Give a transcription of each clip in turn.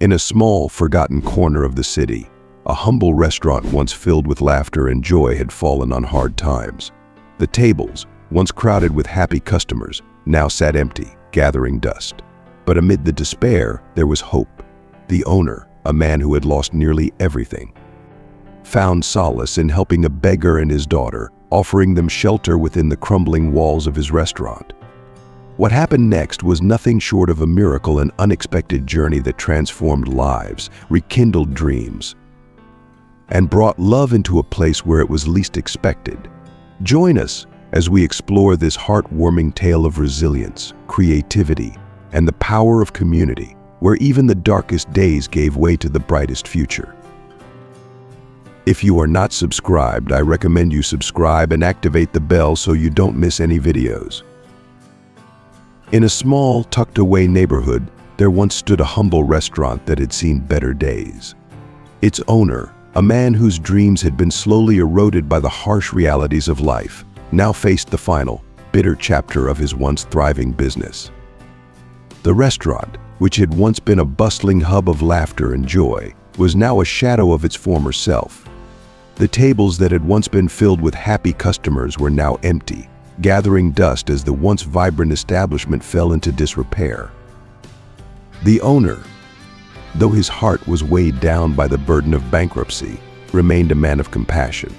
In a small, forgotten corner of the city, a humble restaurant once filled with laughter and joy had fallen on hard times. The tables, once crowded with happy customers, now sat empty, gathering dust. But amid the despair, there was hope. The owner, a man who had lost nearly everything, found solace in helping a beggar and his daughter, offering them shelter within the crumbling walls of his restaurant. What happened next was nothing short of a miracle, an unexpected journey that transformed lives, rekindled dreams, and brought love into a place where it was least expected. Join us as we explore this heartwarming tale of resilience, creativity, and the power of community, where even the darkest days gave way to the brightest future. If you are not subscribed, I recommend you subscribe and activate the bell so you don't miss any videos. In a small, tucked-away neighborhood, there once stood a humble restaurant that had seen better days. Its owner, a man whose dreams had been slowly eroded by the harsh realities of life, now faced the final, bitter chapter of his once thriving business. The restaurant, which had once been a bustling hub of laughter and joy, was now a shadow of its former self. The tables that had once been filled with happy customers were now empty, gathering dust as the once vibrant establishment fell into disrepair. The owner, though his heart was weighed down by the burden of bankruptcy, remained a man of compassion.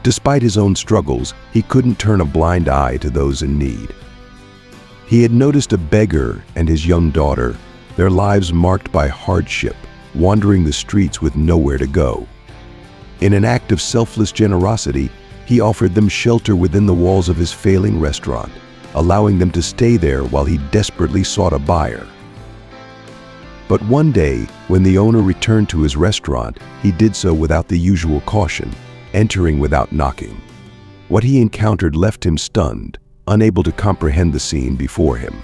Despite his own struggles, he couldn't turn a blind eye to those in need. He had noticed a beggar and his young daughter, their lives marked by hardship, wandering the streets with nowhere to go. In an act of selfless generosity, he offered them shelter within the walls of his failing restaurant, allowing them to stay there while he desperately sought a buyer. But one day, when the owner returned to his restaurant, he did so without the usual caution, entering without knocking. What he encountered left him stunned, unable to comprehend the scene before him.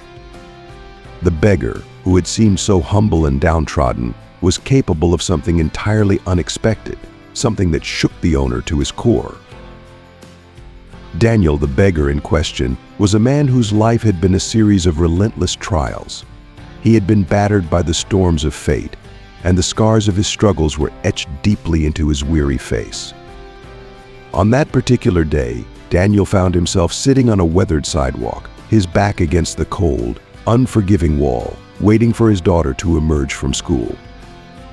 The beggar, who had seemed so humble and downtrodden, was capable of something entirely unexpected, something that shook the owner to his core. Daniel, the beggar in question, was a man whose life had been a series of relentless trials. He had been battered by the storms of fate, and the scars of his struggles were etched deeply into his weary face. On that particular day, Daniel found himself sitting on a weathered sidewalk, his back against the cold, unforgiving wall, waiting for his daughter to emerge from school.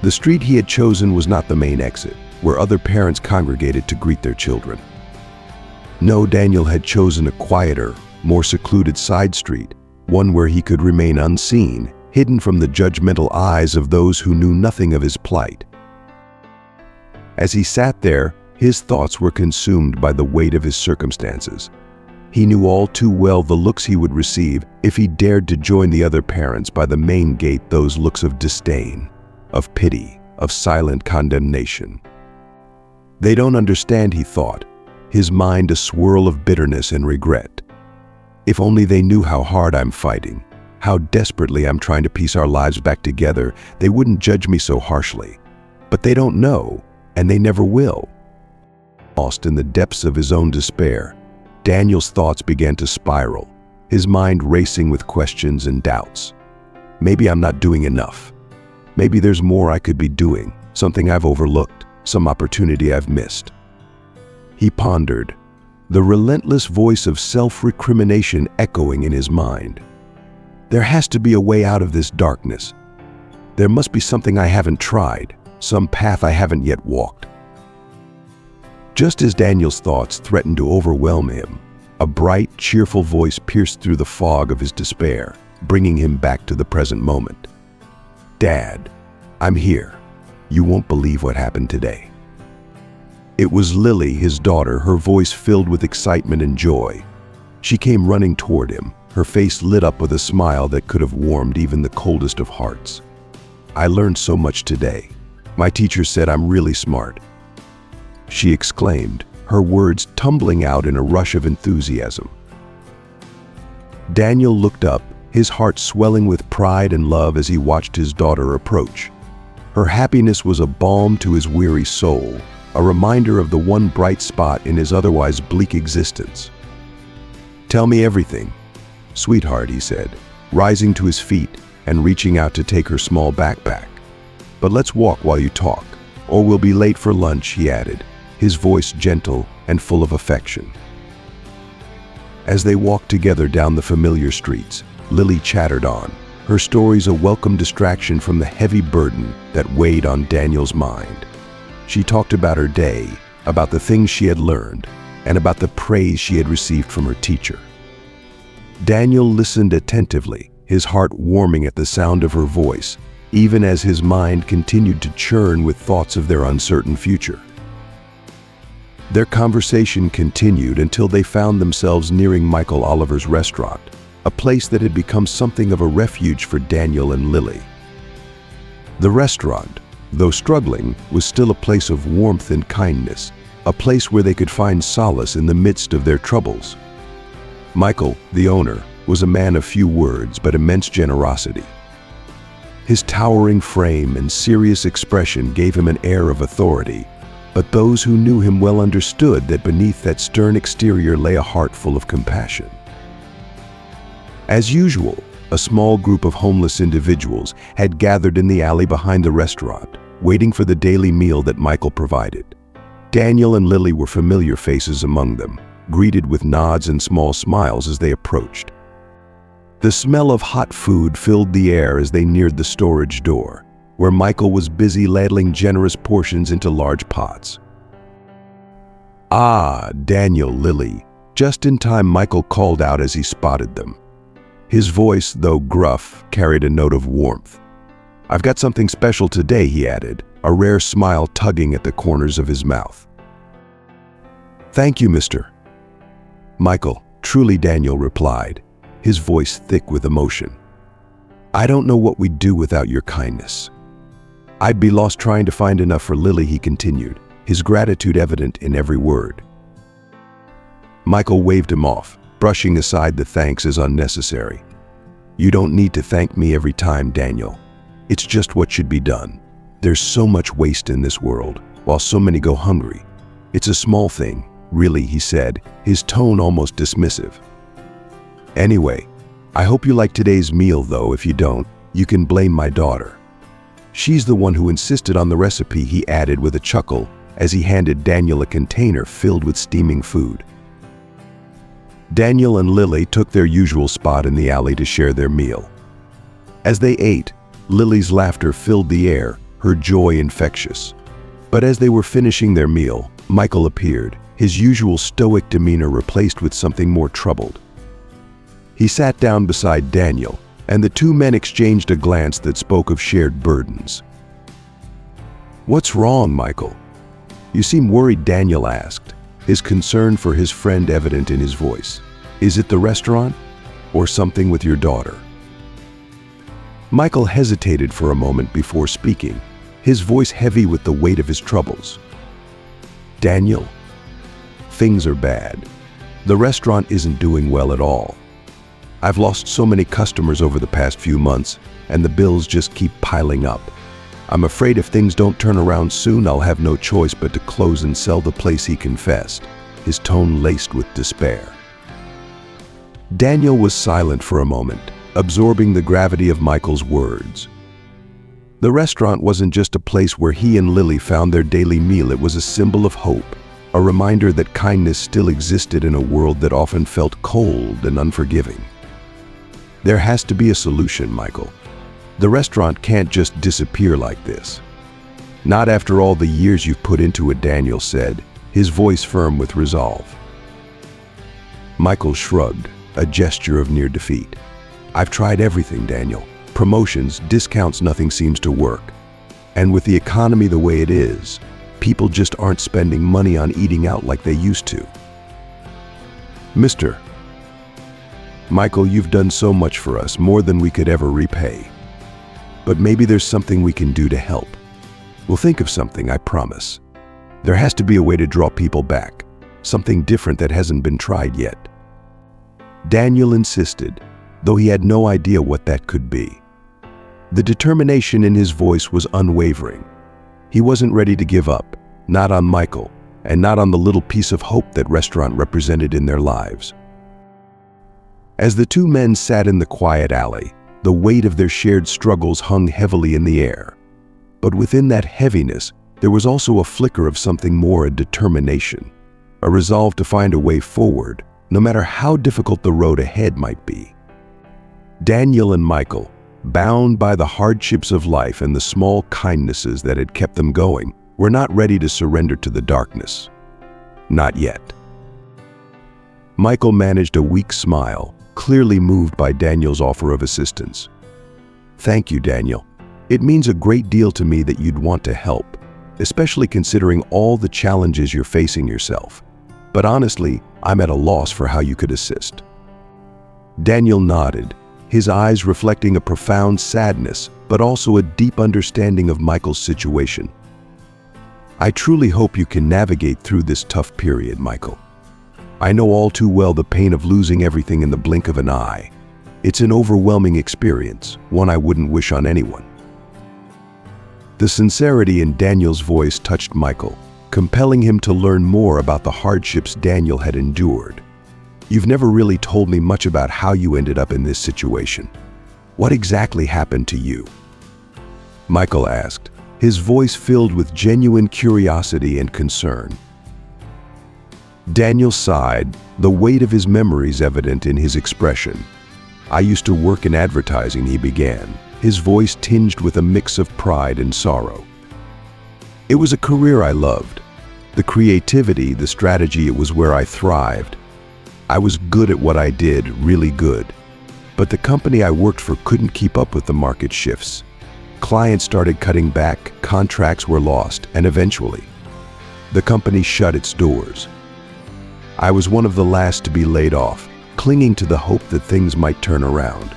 The street he had chosen was not the main exit, where other parents congregated to greet their children. No, Daniel had chosen a quieter, more secluded side street, one where he could remain unseen, hidden from the judgmental eyes of those who knew nothing of his plight. As he sat there, his thoughts were consumed by the weight of his circumstances. He knew all too well the looks he would receive if he dared to join the other parents by the main gate, those looks of disdain, of pity, of silent condemnation. They don't understand, he thought, his mind a swirl of bitterness and regret. If only they knew how hard I'm fighting, how desperately I'm trying to piece our lives back together, they wouldn't judge me so harshly. But they don't know, and they never will. Lost in the depths of his own despair, Daniel's thoughts began to spiral, his mind racing with questions and doubts. Maybe I'm not doing enough. Maybe there's more I could be doing, something I've overlooked, some opportunity I've missed. He pondered, the relentless voice of self-recrimination echoing in his mind. There has to be a way out of this darkness. There must be something I haven't tried, some path I haven't yet walked. Just as Daniel's thoughts threatened to overwhelm him, a bright, cheerful voice pierced through the fog of his despair, bringing him back to the present moment. "Dad, I'm here. You won't believe what happened today." It was Lily, his daughter, her voice filled with excitement and joy. She came running toward him, her face lit up with a smile that could have warmed even the coldest of hearts. "I learned so much today. My teacher said I'm really smart," she exclaimed, her words tumbling out in a rush of enthusiasm. Daniel looked up, his heart swelling with pride and love as he watched his daughter approach. Her happiness was a balm to his weary soul, a reminder of the one bright spot in his otherwise bleak existence. "Tell me everything, sweetheart," he said, rising to his feet and reaching out to take her small backpack. but let's walk while you talk, or we'll be late for lunch," he added, his voice gentle and full of affection. As they walked together down the familiar streets, Lily chattered on, her stories a welcome distraction from the heavy burden that weighed on Daniel's mind. She talked about her day, about the things she had learned, and about the praise she had received from her teacher. Daniel listened attentively, his heart warming at the sound of her voice, even as his mind continued to churn with thoughts of their uncertain future. Their conversation continued until they found themselves nearing Michael Oliver's restaurant, a place that had become something of a refuge for Daniel and Lily. The restaurant, though struggling, was still a place of warmth and kindness, a place where they could find solace in the midst of their troubles. Michael, the owner, was a man of few words but immense generosity. His towering frame and serious expression gave him an air of authority, but those who knew him well understood that beneath that stern exterior lay a heart full of compassion. As usual, a small group of homeless individuals had gathered in the alley behind the restaurant, waiting for the daily meal that Michael provided. Daniel and Lily were familiar faces among them, greeted with nods and small smiles as they approached. The smell of hot food filled the air as they neared the storage door, where Michael was busy ladling generous portions into large pots. "Ah, Daniel, Lily," just in time Michael called out as he spotted them. His voice, though gruff, carried a note of warmth. "I've got something special today," he added, a rare smile tugging at the corners of his mouth. "Thank you, Mr. Michael," truly Daniel replied, his voice thick with emotion. "I don't know what we'd do without your kindness." "I'd be lost trying to find enough for Lily," he continued, his gratitude evident in every word. Michael waved him off, brushing aside the thanks as unnecessary. "You don't need to thank me every time, Daniel. It's just what should be done. There's so much waste in this world, while so many go hungry. It's a small thing, really," he said, his tone almost dismissive. "Anyway, I hope you like today's meal, though. If you don't, you can blame my daughter. She's the one who insisted on the recipe," he added with a chuckle as he handed Daniel a container filled with steaming food. Daniel and Lily took their usual spot in the alley to share their meal. As they ate, Lily's laughter filled the air, her joy infectious. But as they were finishing their meal, Michael appeared, his usual stoic demeanor replaced with something more troubled. He sat down beside Daniel, and the two men exchanged a glance that spoke of shared burdens. "What's wrong, Michael? You seem worried," Daniel asked, his concern for his friend evident in his voice. "Is it the restaurant, or something with your daughter?" Michael hesitated for a moment before speaking, his voice heavy with the weight of his troubles. "Daniel, things are bad. The restaurant isn't doing well at all. I've lost so many customers over the past few months, and the bills just keep piling up. I'm afraid if things don't turn around soon, I'll have no choice but to close and sell the place," he confessed, his tone laced with despair. Daniel was silent for a moment, absorbing the gravity of Michael's words. The restaurant wasn't just a place where he and Lily found their daily meal, it was a symbol of hope, a reminder that kindness still existed in a world that often felt cold and unforgiving. "There has to be a solution, Michael. The restaurant can't just disappear like this. Not after all the years you've put into it," Daniel said, his voice firm with resolve. Michael shrugged, a gesture of near defeat. "I've tried everything, Daniel. Promotions, discounts, nothing seems to work. And with the economy the way it is, people just aren't spending money on eating out like they used to. Mr. Michael, you've done so much for us, more than we could ever repay. But maybe there's something we can do to help. We'll think of something, I promise. There has to be a way to draw people back, something different that hasn't been tried yet." Daniel insisted, though he had no idea what that could be. The determination in his voice was unwavering. He wasn't ready to give up, not on Michael, and not on the little piece of hope that restaurant represented in their lives. As the two men sat in the quiet alley, the weight of their shared struggles hung heavily in the air. But within that heaviness, there was also a flicker of something more, a determination, a resolve to find a way forward, no matter how difficult the road ahead might be. Daniel and Michael, bound by the hardships of life and the small kindnesses that had kept them going, were not ready to surrender to the darkness. Not yet. Michael managed a weak smile, clearly moved by Daniel's offer of assistance. "Thank you, Daniel. It means a great deal to me that you'd want to help, especially considering all the challenges you're facing yourself. But honestly, I'm at a loss for how you could assist." Daniel nodded, his eyes reflecting a profound sadness, but also a deep understanding of Michael's situation. "I truly hope you can navigate through this tough period, Michael. I know all too well the pain of losing everything in the blink of an eye. It's an overwhelming experience, one I wouldn't wish on anyone." The sincerity in Daniel's voice touched Michael, compelling him to learn more about the hardships Daniel had endured. "You've never really told me much about how you ended up in this situation. What exactly happened to you?" Michael asked, his voice filled with genuine curiosity and concern. Daniel sighed, the weight of his memories evident in his expression. "I used to work in advertising," he began, his voice tinged with a mix of pride and sorrow. "It was a career I loved. The creativity, the strategy, it was where I thrived. I was good at what I did, really good. But the company I worked for couldn't keep up with the market shifts. Clients started cutting back, contracts were lost, and eventually, the company shut its doors. I was one of the last to be laid off, clinging to the hope that things might turn around."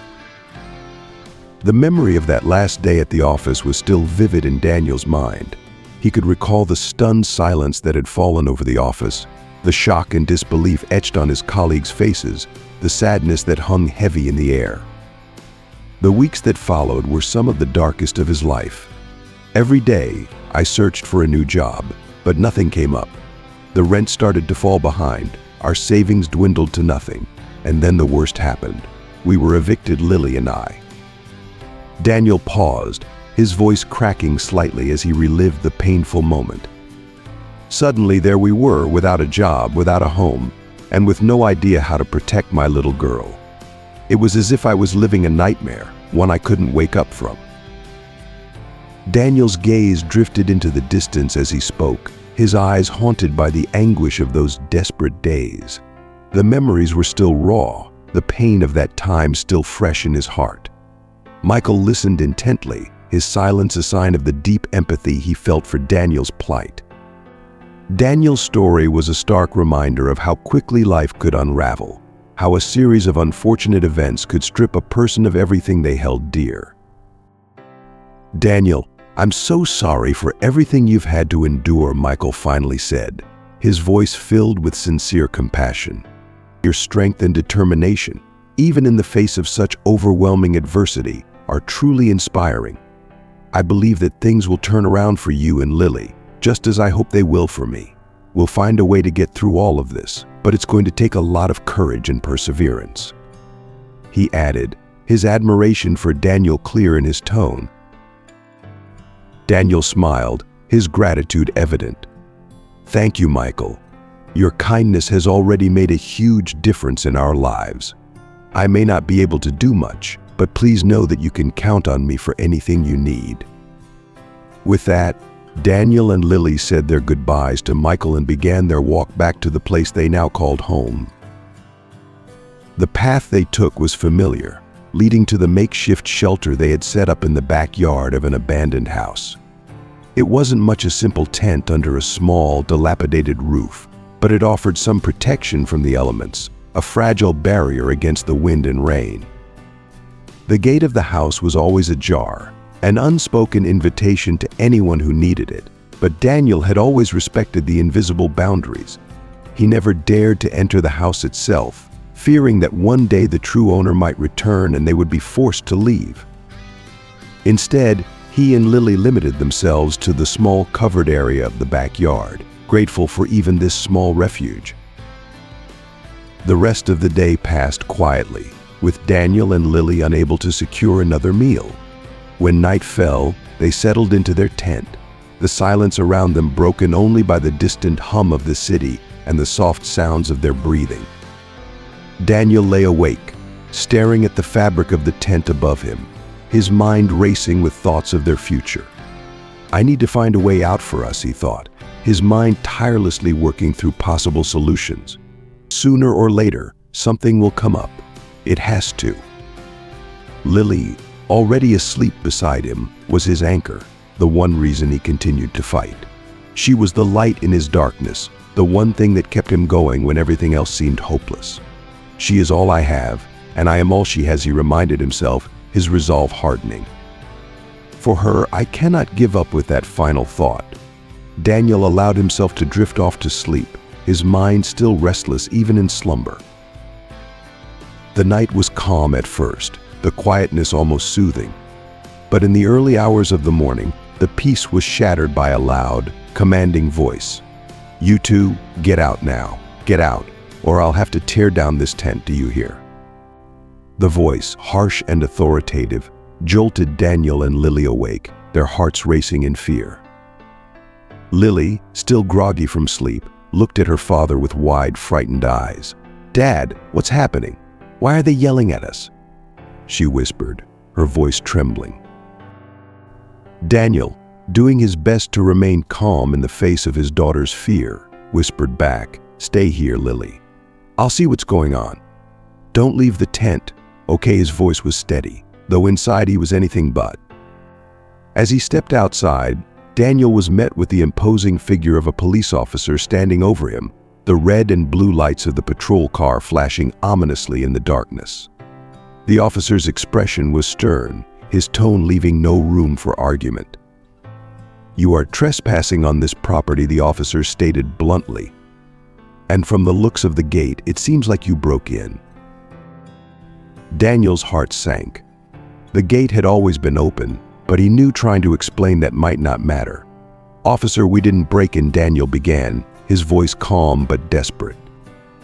The memory of that last day at the office was still vivid in Daniel's mind. He could recall the stunned silence that had fallen over the office, the shock and disbelief etched on his colleagues' faces, the sadness that hung heavy in the air. The weeks that followed were some of the darkest of his life. "Every day, I searched for a new job, but nothing came up. The rent started to fall behind, our savings dwindled to nothing, and then the worst happened. We were evicted, Lily and I." Daniel paused, his voice cracking slightly as he relived the painful moment. "Suddenly there we were, without a job, without a home, and with no idea how to protect my little girl. It was as if I was living a nightmare, one I couldn't wake up from." Daniel's gaze drifted into the distance as he spoke, his eyes haunted by the anguish of those desperate days. The memories were still raw, the pain of that time still fresh in his heart. Michael listened intently, his silence a sign of the deep empathy he felt for Daniel's plight. Daniel's story was a stark reminder of how quickly life could unravel, how a series of unfortunate events could strip a person of everything they held dear. "Daniel, I'm so sorry for everything you've had to endure," Michael finally said, his voice filled with sincere compassion. "Your strength and determination, even in the face of such overwhelming adversity, are truly inspiring. I believe that things will turn around for you and Lily, just as I hope they will for me. We'll find a way to get through all of this, but it's going to take a lot of courage and perseverance." He added, his admiration for Daniel clear in his tone. Daniel smiled, his gratitude evident. "Thank you, Michael. Your kindness has already made a huge difference in our lives. I may not be able to do much, but please know that you can count on me for anything you need." With that, Daniel and Lily said their goodbyes to Michael and began their walk back to the place they now called home. The path they took was familiar, leading to the makeshift shelter they had set up in the backyard of an abandoned house. It wasn't much a simple tent under a small, dilapidated roof, but it offered some protection from the elements, a fragile barrier against the wind and rain. The gate of the house was always ajar, an unspoken invitation to anyone who needed it, but Daniel had always respected the invisible boundaries. He never dared to enter the house itself, fearing that one day the true owner might return and they would be forced to leave. Instead, he and Lily limited themselves to the small covered area of the backyard, grateful for even this small refuge. The rest of the day passed quietly, with Daniel and Lily unable to secure another meal. When night fell, they settled into their tent, the silence around them broken only by the distant hum of the city and the soft sounds of their breathing. Daniel lay awake, staring at the fabric of the tent above him, his mind racing with thoughts of their future. I need to find a way out for us, he thought, his mind tirelessly working through possible solutions. Sooner or later, something will come up. It has to. Lily, already asleep beside him, was his anchor, the one reason he continued to fight. She was the light in his darkness, the one thing that kept him going when everything else seemed hopeless. She is all I have, and I am all she has, he reminded himself, his resolve hardening. For her, I cannot give up with that final thought. Daniel allowed himself to drift off to sleep, his mind still restless even in slumber. The night was calm at first, the quietness almost soothing. But in the early hours of the morning, the peace was shattered by a loud, commanding voice. "You two, get out now. Get out, or I'll have to tear down this tent, do you hear?" The voice, harsh and authoritative, jolted Daniel and Lily awake, their hearts racing in fear. Lily, still groggy from sleep, looked at her father with wide, frightened eyes. "Dad, what's happening? Why are they yelling at us?" she whispered, her voice trembling. Daniel, doing his best to remain calm in the face of his daughter's fear, whispered back, "Stay here, Lily. I'll see what's going on. Don't leave the tent." Okay, his voice was steady, though inside he was anything but. As he stepped outside, Daniel was met with the imposing figure of a police officer standing over him, the red and blue lights of the patrol car flashing ominously in the darkness. The officer's expression was stern, his tone leaving no room for argument. "You are trespassing on this property," the officer stated bluntly. "And from the looks of the gate, it seems like you broke in." Daniel's heart sank. The gate had always been open, but he knew trying to explain that might not matter. "Officer, we didn't break in," Daniel began, his voice calm but desperate.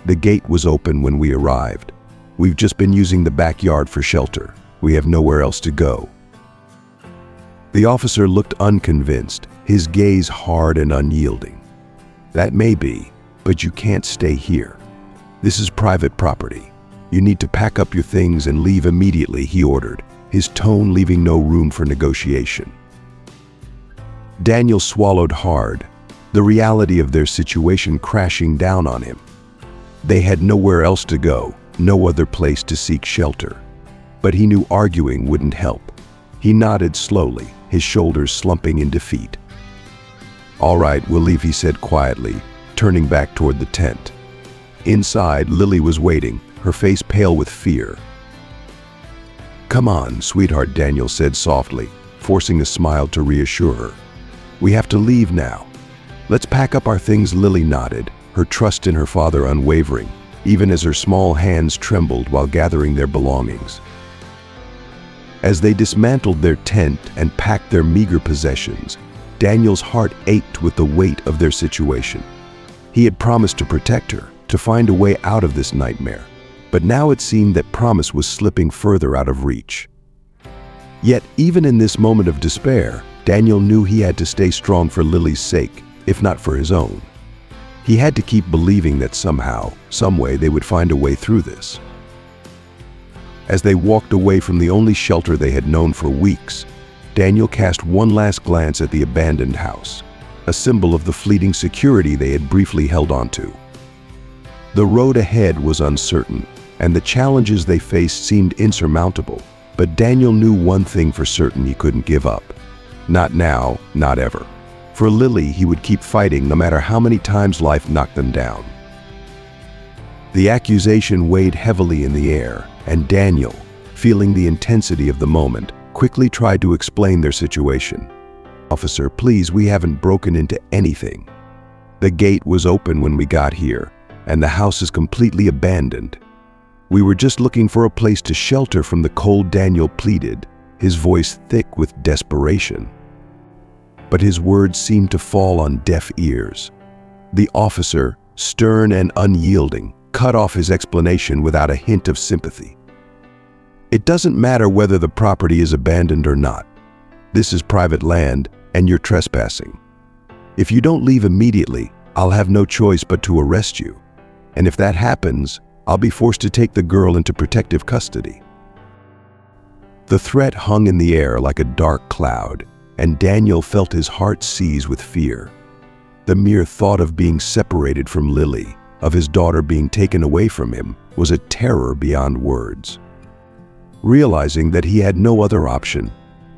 "The gate was open when we arrived. We've just been using the backyard for shelter. We have nowhere else to go." The officer looked unconvinced, his gaze hard and unyielding. "That may be, but you can't stay here. This is private property. You need to pack up your things and leave immediately," he ordered, his tone leaving no room for negotiation. Daniel swallowed hard, the reality of their situation crashing down on him. They had nowhere else to go, no other place to seek shelter. But he knew arguing wouldn't help. He nodded slowly, his shoulders slumping in defeat. "All right, we'll leave," he said quietly, turning back toward the tent. Inside, Lily was waiting, her face pale with fear. "Come on, sweetheart," Daniel said softly, forcing a smile to reassure her. "We have to leave now. Let's pack up our things." Lily nodded, her trust in her father unwavering, even as her small hands trembled while gathering their belongings. As they dismantled their tent and packed their meager possessions, Daniel's heart ached with the weight of their situation. He had promised to protect her, to find a way out of this nightmare, but now it seemed that promise was slipping further out of reach. Yet, even in this moment of despair, Daniel knew he had to stay strong for Lily's sake, if not for his own. He had to keep believing that somehow, some way, they would find a way through this. As they walked away from the only shelter they had known for weeks, Daniel cast one last glance at the abandoned house, a symbol of the fleeting security they had briefly held onto. The road ahead was uncertain, and the challenges they faced seemed insurmountable, but Daniel knew one thing for certain: he couldn't give up. Not now, not ever. For Lily, he would keep fighting no matter how many times life knocked them down. The accusation weighed heavily in the air, and Daniel, feeling the intensity of the moment, quickly tried to explain their situation. "Officer, please, we haven't broken into anything. The gate was open when we got here, and the house is completely abandoned. We were just looking for a place to shelter from the cold," Daniel pleaded, his voice thick with desperation. But his words seemed to fall on deaf ears. The officer, stern and unyielding, cut off his explanation without a hint of sympathy. "It doesn't matter whether the property is abandoned or not. This is private land, and you're trespassing. If you don't leave immediately, I'll have no choice but to arrest you. And if that happens, I'll be forced to take the girl into protective custody." The threat hung in the air like a dark cloud, and Daniel felt his heart seize with fear. The mere thought of being separated from Lily, of his daughter being taken away from him, was a terror beyond words. Realizing that he had no other option,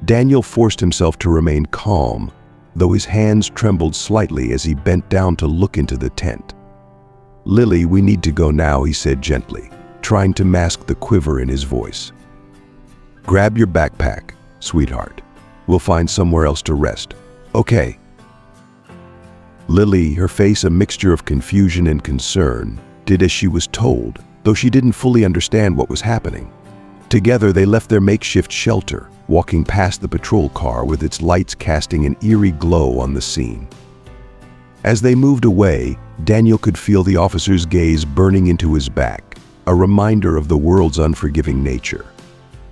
Daniel forced himself to remain calm, though his hands trembled slightly as he bent down to look into the tent. "Lily, we need to go now," he said gently, trying to mask the quiver in his voice. "Grab your backpack, sweetheart. We'll find somewhere else to rest. Okay?" Lily, her face a mixture of confusion and concern, did as she was told, though she didn't fully understand what was happening. Together they left their makeshift shelter, walking past the patrol car with its lights casting an eerie glow on the scene. As they moved away, Daniel could feel the officer's gaze burning into his back, a reminder of the world's unforgiving nature.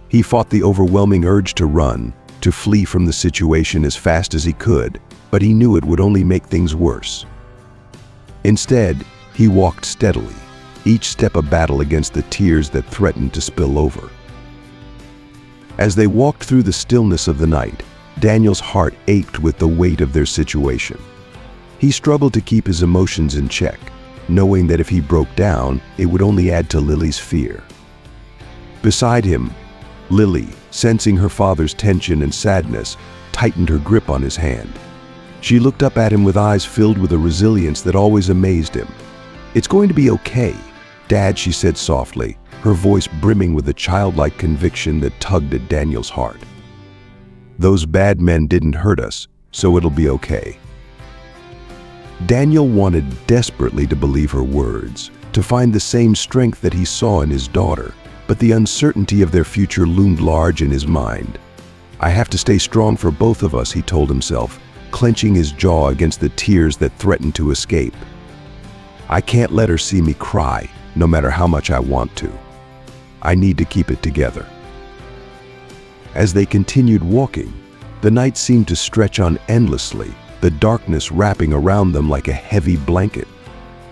He fought the overwhelming urge to run, to flee from the situation as fast as he could, but he knew it would only make things worse. Instead, he walked steadily, each step a battle against the tears that threatened to spill over. As they walked through the stillness of the night, Daniel's heart ached with the weight of their situation. He struggled to keep his emotions in check, knowing that if he broke down, it would only add to Lily's fear. Beside him, Lily, sensing her father's tension and sadness, tightened her grip on his hand. She looked up at him with eyes filled with a resilience that always amazed him. "It's going to be okay, Dad," she said softly, her voice brimming with a childlike conviction that tugged at Daniel's heart. "Those bad men didn't hurt us, so it'll be okay." Daniel wanted desperately to believe her words, to find the same strength that he saw in his daughter, but the uncertainty of their future loomed large in his mind. "I have to stay strong for both of us," he told himself, clenching his jaw against the tears that threatened to escape. "I can't let her see me cry, no matter how much I want to. I need to keep it together." As they continued walking, the night seemed to stretch on endlessly, the darkness wrapping around them like a heavy blanket.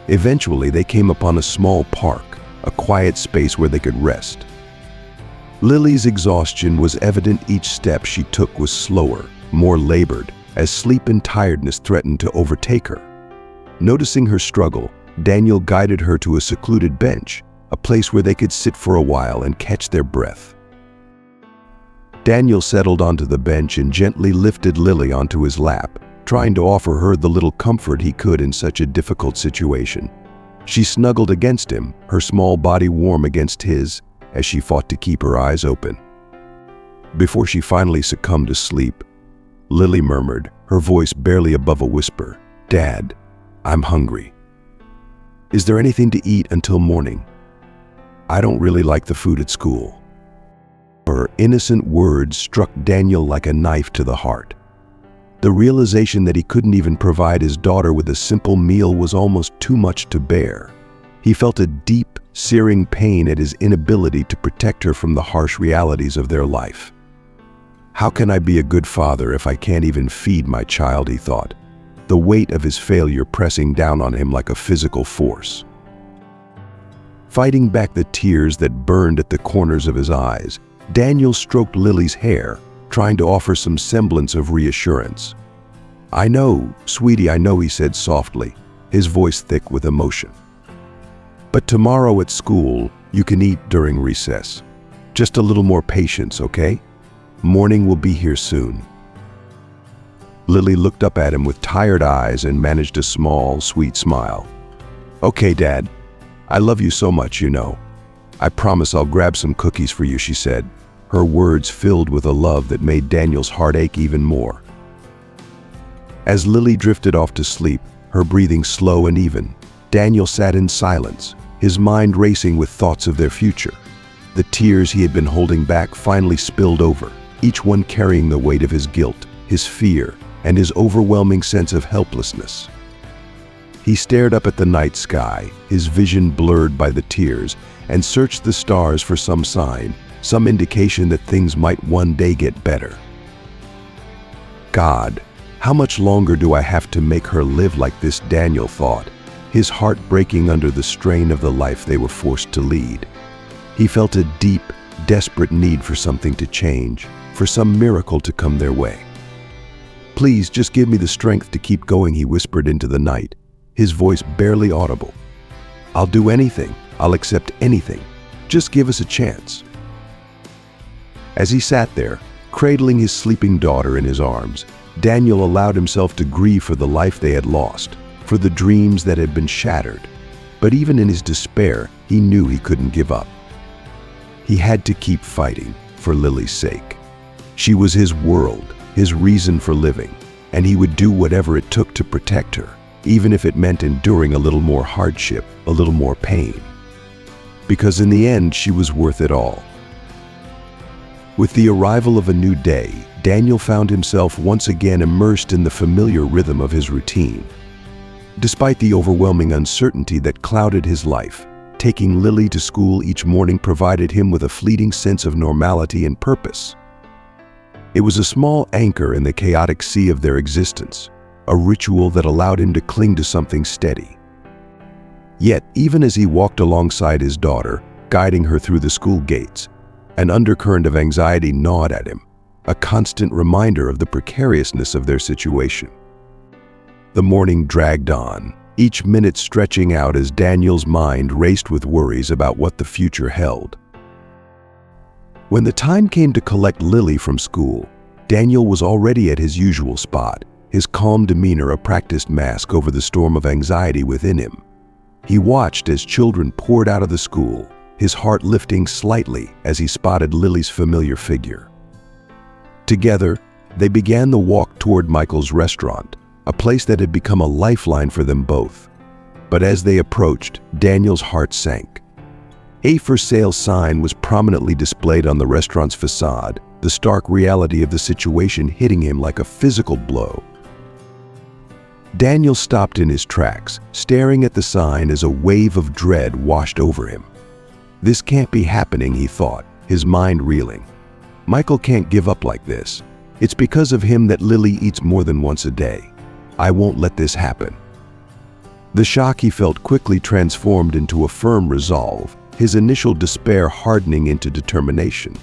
Eventually, they came upon a small park, a quiet space where they could rest. Lily's exhaustion was evident. Each step she took was slower, more labored, as sleep and tiredness threatened to overtake her. Noticing her struggle, Daniel guided her to a secluded bench, a place where they could sit for a while and catch their breath. Daniel settled onto the bench and gently lifted Lily onto his lap, trying to offer her the little comfort he could in such a difficult situation. She snuggled against him, her small body warm against his, as she fought to keep her eyes open. Before she finally succumbed to sleep, Lily murmured, her voice barely above a whisper, "Dad, I'm hungry. Is there anything to eat until morning? I don't really like the food at school." Her innocent words struck Daniel like a knife to the heart. The realization that he couldn't even provide his daughter with a simple meal was almost too much to bear. He felt a deep, searing pain at his inability to protect her from the harsh realities of their life. "How can I be a good father if I can't even feed my child?" he thought, the weight of his failure pressing down on him like a physical force. Fighting back the tears that burned at the corners of his eyes, Daniel stroked Lily's hair, trying to offer some semblance of reassurance. "I know, sweetie, I know," he said softly, his voice thick with emotion. "But tomorrow at school, you can eat during recess. Just a little more patience, okay? Morning will be here soon." Lily looked up at him with tired eyes and managed a small, sweet smile. "Okay, Dad. I love you so much, you know. I promise I'll grab some cookies for you," she said, her words filled with a love that made Daniel's heart ache even more. As Lily drifted off to sleep, her breathing slow and even, Daniel sat in silence, his mind racing with thoughts of their future. The tears he had been holding back finally spilled over, each one carrying the weight of his guilt, his fear, and his overwhelming sense of helplessness. He stared up at the night sky, his vision blurred by the tears, and searched the stars for some sign, some indication that things might one day get better. God, how much longer do I have to make her live like this? Daniel thought, his heart breaking under the strain of the life they were forced to lead. He felt a deep, desperate need for something to change, for some miracle to come their way. "Please, just give me the strength to keep going," he whispered into the night, his voice barely audible. "I'll do anything. I'll accept anything. Just give us a chance." As he sat there, cradling his sleeping daughter in his arms, Daniel allowed himself to grieve for the life they had lost, for the dreams that had been shattered. But even in his despair, he knew he couldn't give up. He had to keep fighting for Lily's sake. She was his world, his reason for living, and he would do whatever it took to protect her, even if it meant enduring a little more hardship, a little more pain. Because in the end, she was worth it all. With the arrival of a new day, Daniel found himself once again immersed in the familiar rhythm of his routine. Despite the overwhelming uncertainty that clouded his life, taking Lily to school each morning provided him with a fleeting sense of normality and purpose. It was a small anchor in the chaotic sea of their existence, a ritual that allowed him to cling to something steady. Yet, even as he walked alongside his daughter, guiding her through the school gates, an undercurrent of anxiety gnawed at him, a constant reminder of the precariousness of their situation. The morning dragged on, each minute stretching out as Daniel's mind raced with worries about what the future held. When the time came to collect Lily from school, Daniel was already at his usual spot, his calm demeanor a practiced mask over the storm of anxiety within him. He watched as children poured out of the school, his heart lifting slightly as he spotted Lily's familiar figure. Together, they began the walk toward Michael's restaurant, a place that had become a lifeline for them both. But as they approached, Daniel's heart sank. A for sale sign was prominently displayed on the restaurant's facade, the stark reality of the situation hitting him like a physical blow. Daniel stopped in his tracks, staring at the sign as a wave of dread washed over him. This can't be happening, he thought, his mind reeling. Michael can't give up like this. It's because of him that Lily eats more than once a day. I won't let this happen. The shock he felt quickly transformed into a firm resolve, his initial despair hardening into determination.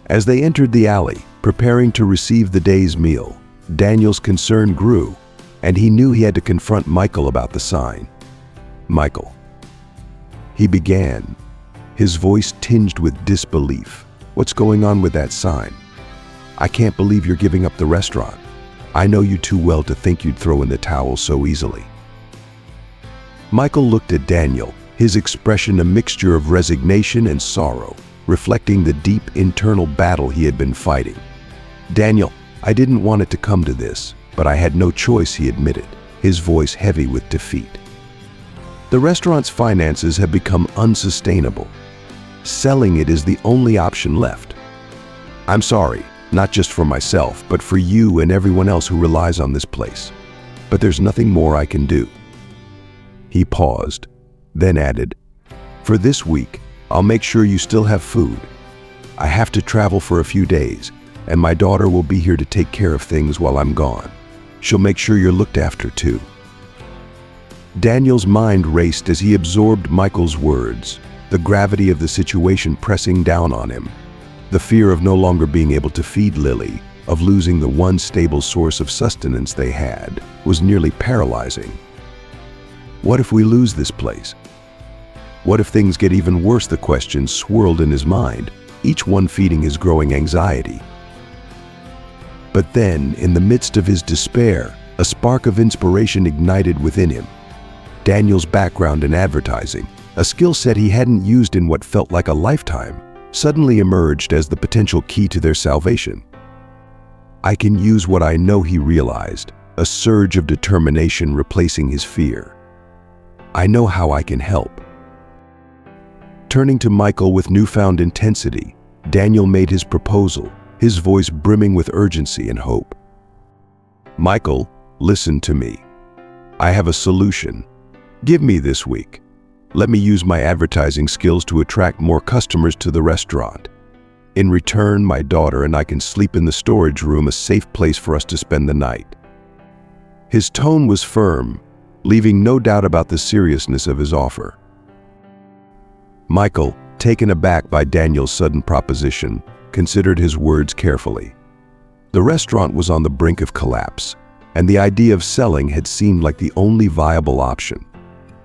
As they entered the alley, preparing to receive the day's meal, Daniel's concern grew, and he knew he had to confront Michael about the sign. "Michael," he began, his voice tinged with disbelief. "What's going on with that sign? I can't believe you're giving up the restaurant. I know you too well to think you'd throw in the towel so easily." Michael looked at Daniel, his expression a mixture of resignation and sorrow, reflecting the deep internal battle he had been fighting. "Daniel, I didn't want it to come to this, but I had no choice," he admitted, his voice heavy with defeat. "The restaurant's finances have become unsustainable. Selling it is the only option left. I'm sorry, not just for myself, but for you and everyone else who relies on this place. But there's nothing more I can do." He paused, then added, "For this week, I'll make sure you still have food. I have to travel for a few days, and my daughter will be here to take care of things while I'm gone. She'll make sure you're looked after too." Daniel's mind raced as he absorbed Michael's words, the gravity of the situation pressing down on him. The fear of no longer being able to feed Lily, of losing the one stable source of sustenance they had, was nearly paralyzing. What if we lose this place? What if things get even worse? The questions swirled in his mind, each one feeding his growing anxiety. But then, in the midst of his despair, a spark of inspiration ignited within him. Daniel's background in advertising, a skill set he hadn't used in what felt like a lifetime, suddenly emerged as the potential key to their salvation. "I can use what I know," he realized, a surge of determination replacing his fear. "I know how I can help." Turning to Michael with newfound intensity, Daniel made his proposal, his voice brimming with urgency and hope. "Michael, listen to me. I have a solution. Give me this week. Let me use my advertising skills to attract more customers to the restaurant. In return, my daughter and I can sleep in the storage room, a safe place for us to spend the night." His tone was firm, leaving no doubt about the seriousness of his offer. Michael, taken aback by Daniel's sudden proposition, considered his words carefully. The restaurant was on the brink of collapse, and the idea of selling had seemed like the only viable option.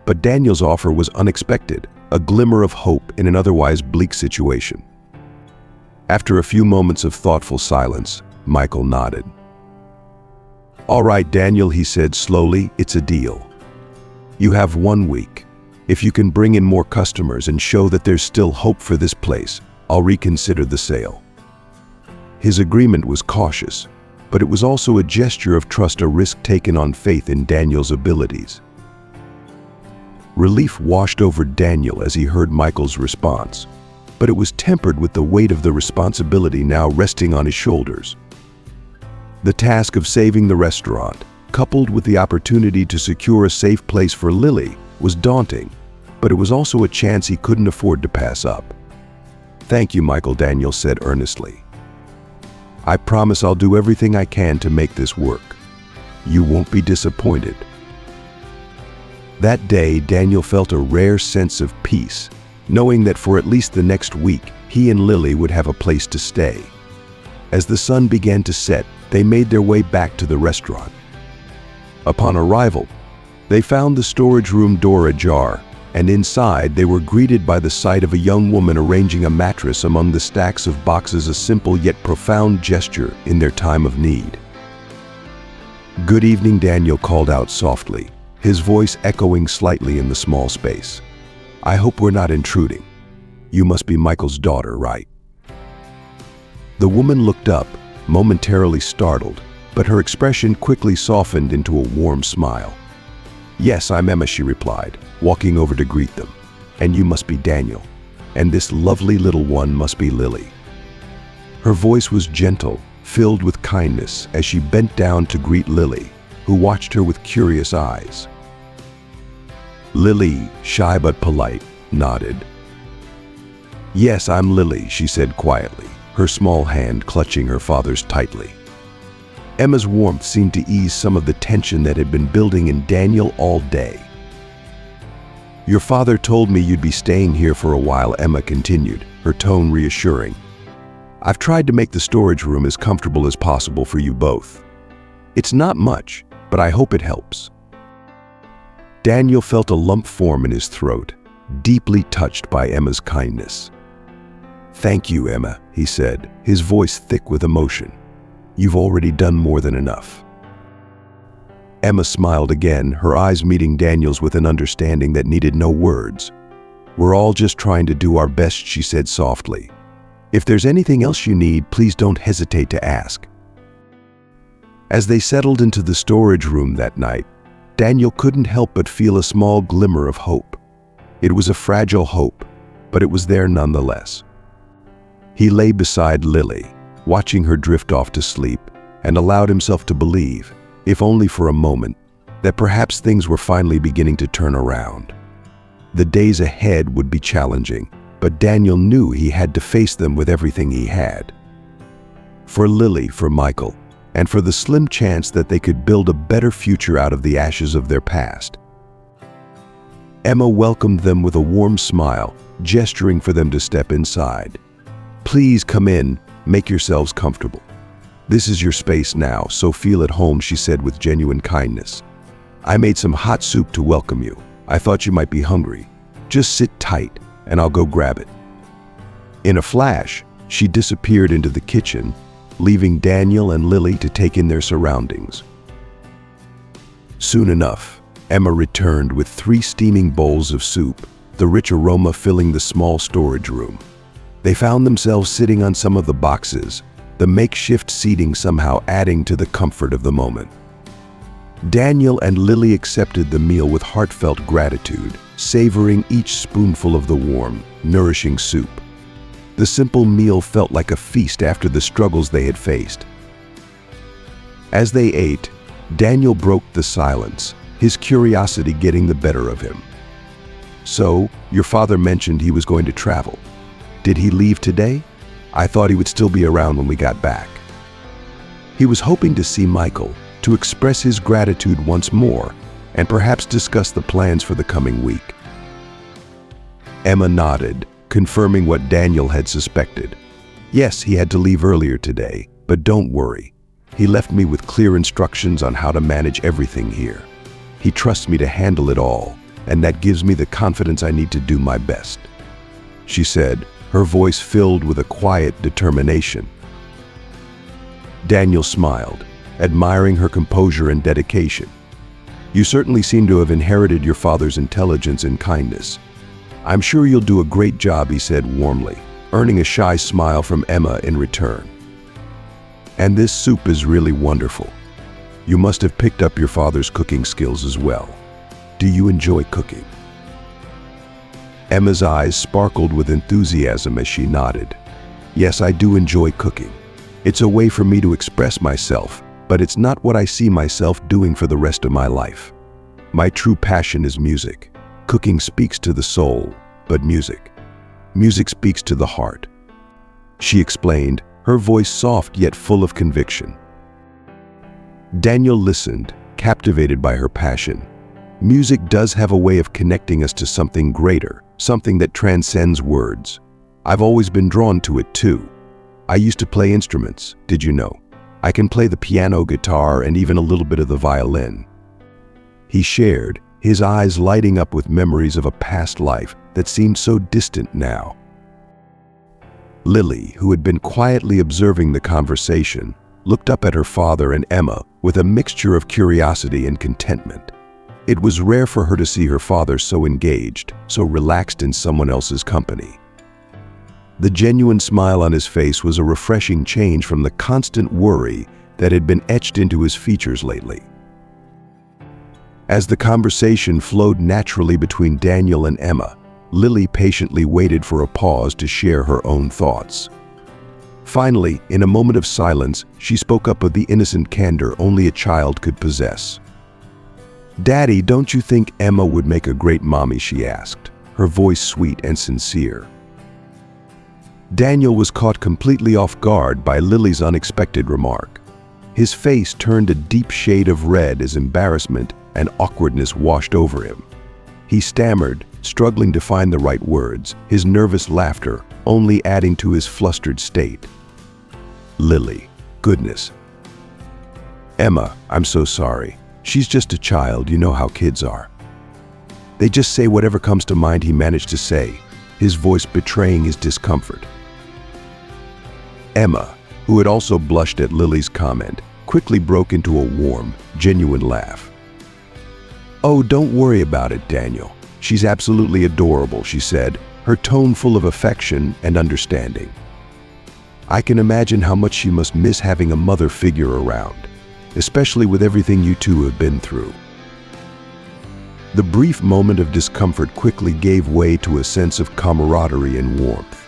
But Daniel's offer was unexpected, a glimmer of hope in an otherwise bleak situation. After a few moments of thoughtful silence, Michael nodded. "All right, Daniel," he said slowly, "it's a deal. You have 1 week. If you can bring in more customers and show that there's still hope for this place, I'll reconsider the sale." His agreement was cautious, but it was also a gesture of trust, a risk taken on faith in Daniel's abilities. Relief washed over Daniel as he heard Michael's response, but it was tempered with the weight of the responsibility now resting on his shoulders. The task of saving the restaurant, coupled with the opportunity to secure a safe place for Lily, was daunting, but it was also a chance he couldn't afford to pass up. "Thank you, Michael," Daniel said earnestly. "I promise I'll do everything I can to make this work. You won't be disappointed." That day, Daniel felt a rare sense of peace, knowing that for at least the next week, he and Lily would have a place to stay. As the sun began to set, they made their way back to the restaurant. Upon arrival, they found the storage room door ajar, and inside they were greeted by the sight of a young woman arranging a mattress among the stacks of boxes, a simple yet profound gesture in their time of need. "Good evening," Daniel called out softly, his voice echoing slightly in the small space. "I hope we're not intruding. You must be Michael's daughter, right?" The woman looked up, momentarily startled, but her expression quickly softened into a warm smile. "Yes, I'm Emma," she replied, walking over to greet them. "And you must be Daniel. And this lovely little one must be Lily." Her voice was gentle, filled with kindness as she bent down to greet Lily, who watched her with curious eyes. Lily, shy but polite, nodded. "Yes, I'm Lily," she said quietly, her small hand clutching her father's tightly. Emma's warmth seemed to ease some of the tension that had been building in Daniel all day. "Your father told me you'd be staying here for a while," Emma continued, her tone reassuring. "I've tried to make the storage room as comfortable as possible for you both. It's not much, but I hope it helps." Daniel felt a lump form in his throat, deeply touched by Emma's kindness. "Thank you, Emma," he said, his voice thick with emotion. "You've already done more than enough." Emma smiled again, her eyes meeting Daniel's with an understanding that needed no words. "We're all just trying to do our best," she said softly. "If there's anything else you need, please don't hesitate to ask." As they settled into the storage room that night, Daniel couldn't help but feel a small glimmer of hope. It was a fragile hope, but it was there nonetheless. He lay beside Lily, watching her drift off to sleep, and allowed himself to believe, if only for a moment, that perhaps things were finally beginning to turn around. The days ahead would be challenging, but Daniel knew he had to face them with everything he had. For Lily, for Michael, and for the slim chance that they could build a better future out of the ashes of their past. Emma welcomed them with a warm smile, gesturing for them to step inside. "Please come in, make yourselves comfortable. This is your space now, so feel at home," she said with genuine kindness. "I made some hot soup to welcome you. I thought you might be hungry. Just sit tight, and I'll go grab it." In a flash, she disappeared into the kitchen, leaving Daniel and Lily to take in their surroundings. Soon enough, Emma returned with 3 steaming bowls of soup, the rich aroma filling the small storage room. They found themselves sitting on some of the boxes, the makeshift seating somehow adding to the comfort of the moment. Daniel and Lily accepted the meal with heartfelt gratitude, savoring each spoonful of the warm, nourishing soup. The simple meal felt like a feast after the struggles they had faced. As they ate, Daniel broke the silence, his curiosity getting the better of him. "So, your father mentioned he was going to travel. Did he leave today?" I thought he would still be around when we got back. He was hoping to see Michael, to express his gratitude once more, and perhaps discuss the plans for the coming week. Emma nodded, confirming what Daniel had suspected. Yes, he had to leave earlier today, but don't worry. He left me with clear instructions on how to manage everything here. He trusts me to handle it all, and that gives me the confidence I need to do my best, she said, her voice filled with a quiet determination. Daniel smiled, admiring her composure and dedication. You certainly seem to have inherited your father's intelligence and kindness. I'm sure you'll do a great job, he said warmly, earning a shy smile from Emma in return. And this soup is really wonderful. You must have picked up your father's cooking skills as well. Do you enjoy cooking? Emma's eyes sparkled with enthusiasm as she nodded. Yes, I do enjoy cooking. It's a way for me to express myself, but it's not what I see myself doing for the rest of my life. My true passion is music. Cooking speaks to the soul, but music speaks to the heart, she explained, her voice soft yet full of conviction. Daniel listened, captivated by her passion. Music does have a way of connecting us to something greater, something that transcends words. I've always been drawn to it too. I used to play instruments, did you know? I can play the piano, guitar, and even a little bit of the violin. He shared, his eyes lighting up with memories of a past life that seemed so distant now. Lily, who had been quietly observing the conversation, looked up at her father and Emma with a mixture of curiosity and contentment. It was rare for her to see her father so engaged, so relaxed in someone else's company. The genuine smile on his face was a refreshing change from the constant worry that had been etched into his features lately. As the conversation flowed naturally between Daniel and Emma, Lily patiently waited for a pause to share her own thoughts. Finally, in a moment of silence, she spoke up with the innocent candor only a child could possess. "Daddy, don't you think Emma would make a great mommy?" she asked, her voice sweet and sincere. Daniel was caught completely off guard by Lily's unexpected remark. His face turned a deep shade of red as embarrassment and awkwardness washed over him. He stammered, struggling to find the right words, his nervous laughter only adding to his flustered state. Lily, goodness. Emma, I'm so sorry. She's just a child, you know how kids are. They just say whatever comes to mind, he managed to say, his voice betraying his discomfort. Emma, who had also blushed at Lily's comment, quickly broke into a warm, genuine laugh. "Oh, don't worry about it, Daniel. She's absolutely adorable," she said, her tone full of affection and understanding. "I can imagine how much she must miss having a mother figure around, especially with everything you two have been through." The brief moment of discomfort quickly gave way to a sense of camaraderie and warmth.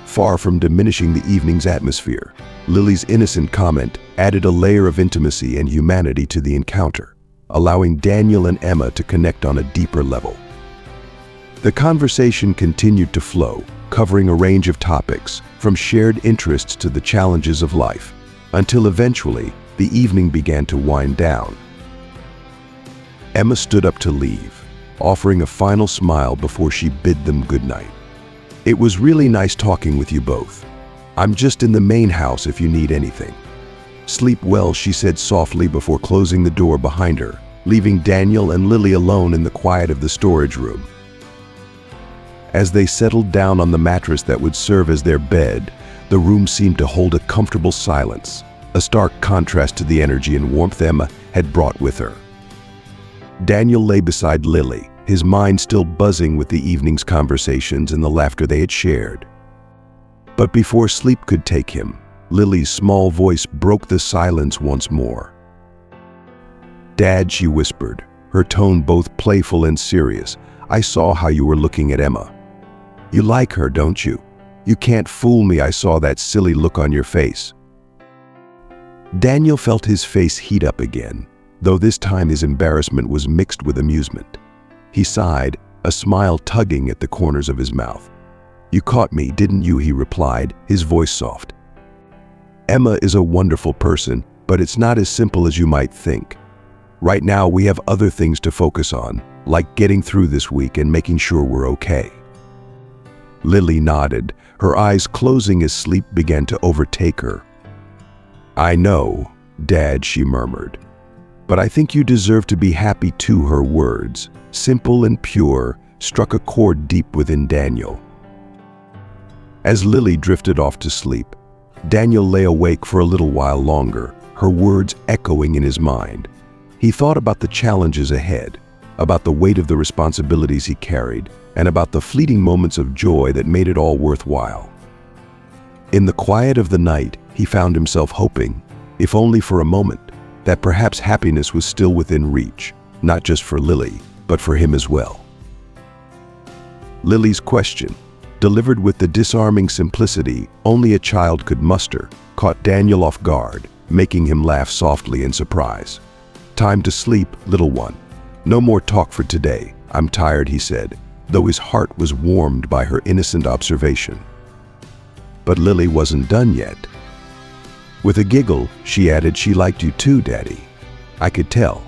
Far from diminishing the evening's atmosphere, Lily's innocent comment added a layer of intimacy and humanity to the encounter, allowing Daniel and Emma to connect on a deeper level. The conversation continued to flow, covering a range of topics, from shared interests to the challenges of life, until eventually the evening began to wind down. Emma stood up to leave, offering a final smile before she bid them goodnight. "It was really nice talking with you both. I'm just in the main house if you need anything. Sleep well," she said softly before closing the door behind her, leaving Daniel and Lily alone in the quiet of the storage room. As they settled down on the mattress that would serve as their bed, the room seemed to hold a comfortable silence, a stark contrast to the energy and warmth Emma had brought with her. Daniel lay beside Lily, his mind still buzzing with the evening's conversations and the laughter they had shared. But before sleep could take him, Lily's small voice broke the silence once more. "Dad," she whispered, her tone both playful and serious, "I saw how you were looking at Emma. You like her, don't you? You can't fool me, I saw that silly look on your face." Daniel felt his face heat up again, though this time his embarrassment was mixed with amusement. He sighed, a smile tugging at the corners of his mouth. "You caught me, didn't you?" he replied, his voice soft. "Emma is a wonderful person, but it's not as simple as you might think. Right now we have other things to focus on, like getting through this week and making sure we're okay." Lily nodded, her eyes closing as sleep began to overtake her. "I know, Dad," she murmured. "But I think you deserve to be happy too." Her words, simple and pure, struck a chord deep within Daniel. As Lily drifted off to sleep, Daniel lay awake for a little while longer, her words echoing in his mind. He thought about the challenges ahead, about the weight of the responsibilities he carried, and about the fleeting moments of joy that made it all worthwhile. In the quiet of the night, he found himself hoping, if only for a moment, that perhaps happiness was still within reach, not just for Lily, but for him as well. Lily's question, delivered with the disarming simplicity only a child could muster, caught Daniel off guard, making him laugh softly in surprise. "Time to sleep, little one. No more talk for today. I'm tired," he said, though his heart was warmed by her innocent observation. But Lily wasn't done yet. With a giggle, she added, "She liked you too, Daddy. I could tell.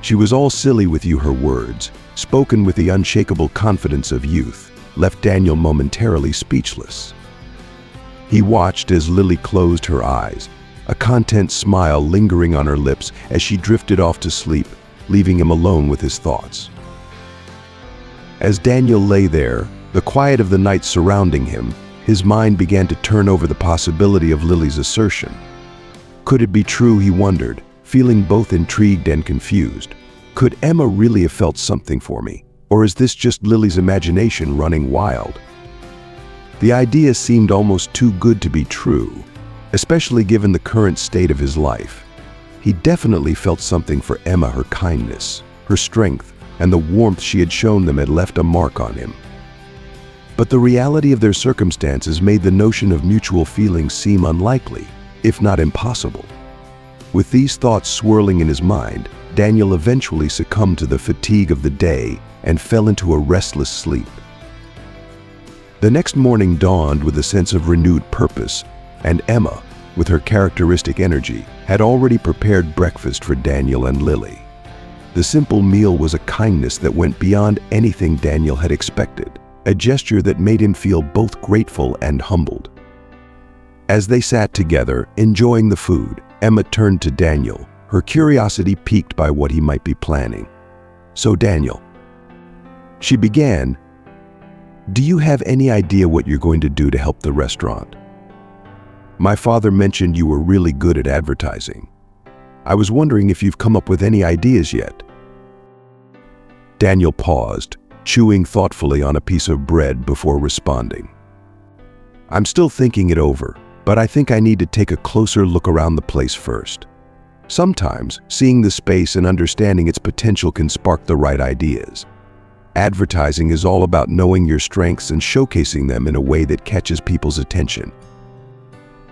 She was all silly with you." Her words, spoken with the unshakable confidence of youth, left Daniel momentarily speechless. He watched as Lily closed her eyes, a content smile lingering on her lips as she drifted off to sleep, leaving him alone with his thoughts. As Daniel lay there, the quiet of the night surrounding him, his mind began to turn over the possibility of Lily's assertion. Could it be true, he wondered, feeling both intrigued and confused? Could Emma really have felt something for me? Or is this just Lily's imagination running wild? The idea seemed almost too good to be true, especially given the current state of his life. He definitely felt something for Emma. Her kindness, her strength, and the warmth she had shown them had left a mark on him. But the reality of their circumstances made the notion of mutual feelings seem unlikely, if not impossible. With these thoughts swirling in his mind, Daniel eventually succumbed to the fatigue of the day and fell into a restless sleep. The next morning dawned with a sense of renewed purpose, and Emma, with her characteristic energy, had already prepared breakfast for Daniel and Lily. The simple meal was a kindness that went beyond anything Daniel had expected, a gesture that made him feel both grateful and humbled. As they sat together, enjoying the food, Emma turned to Daniel, her curiosity piqued by what he might be planning. "So Daniel," she began, "do you have any idea what you're going to do to help the restaurant? My father mentioned you were really good at advertising. I was wondering if you've come up with any ideas yet." Daniel paused, chewing thoughtfully on a piece of bread before responding. "I'm still thinking it over, but I think I need to take a closer look around the place first. Sometimes, seeing the space and understanding its potential can spark the right ideas. Advertising is all about knowing your strengths and showcasing them in a way that catches people's attention."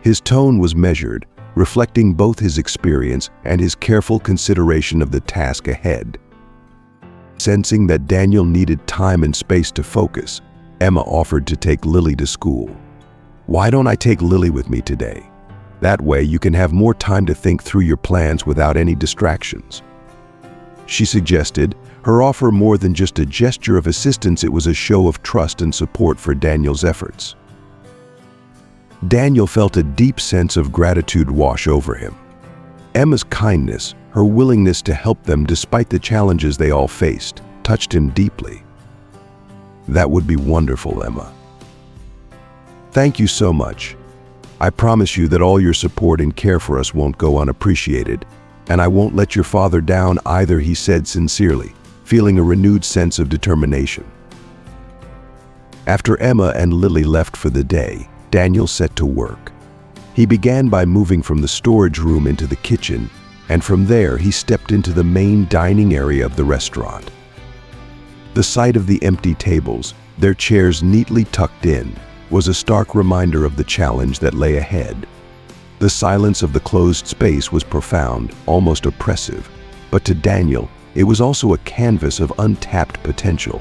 His tone was measured, reflecting both his experience and his careful consideration of the task ahead. Sensing that Daniel needed time and space to focus, Emma offered to take Lily to school. "Why don't I take Lily with me today? That way you can have more time to think through your plans without any distractions," she suggested, her offer more than just a gesture of assistance. It was a show of trust and support for Daniel's efforts. Daniel felt a deep sense of gratitude wash over him. Emma's kindness, her willingness to help them despite the challenges they all faced, touched him deeply. "That would be wonderful, Emma. Thank you so much. I promise you that all your support and care for us won't go unappreciated, and I won't let your father down either," he said sincerely, feeling a renewed sense of determination. After Emma and Lily left for the day, Daniel set to work. He began by moving from the storage room into the kitchen, and from there he stepped into the main dining area of the restaurant. The sight of the empty tables, their chairs neatly tucked in, was a stark reminder of the challenge that lay ahead. The silence of the closed space was profound, almost oppressive, but to Daniel, it was also a canvas of untapped potential.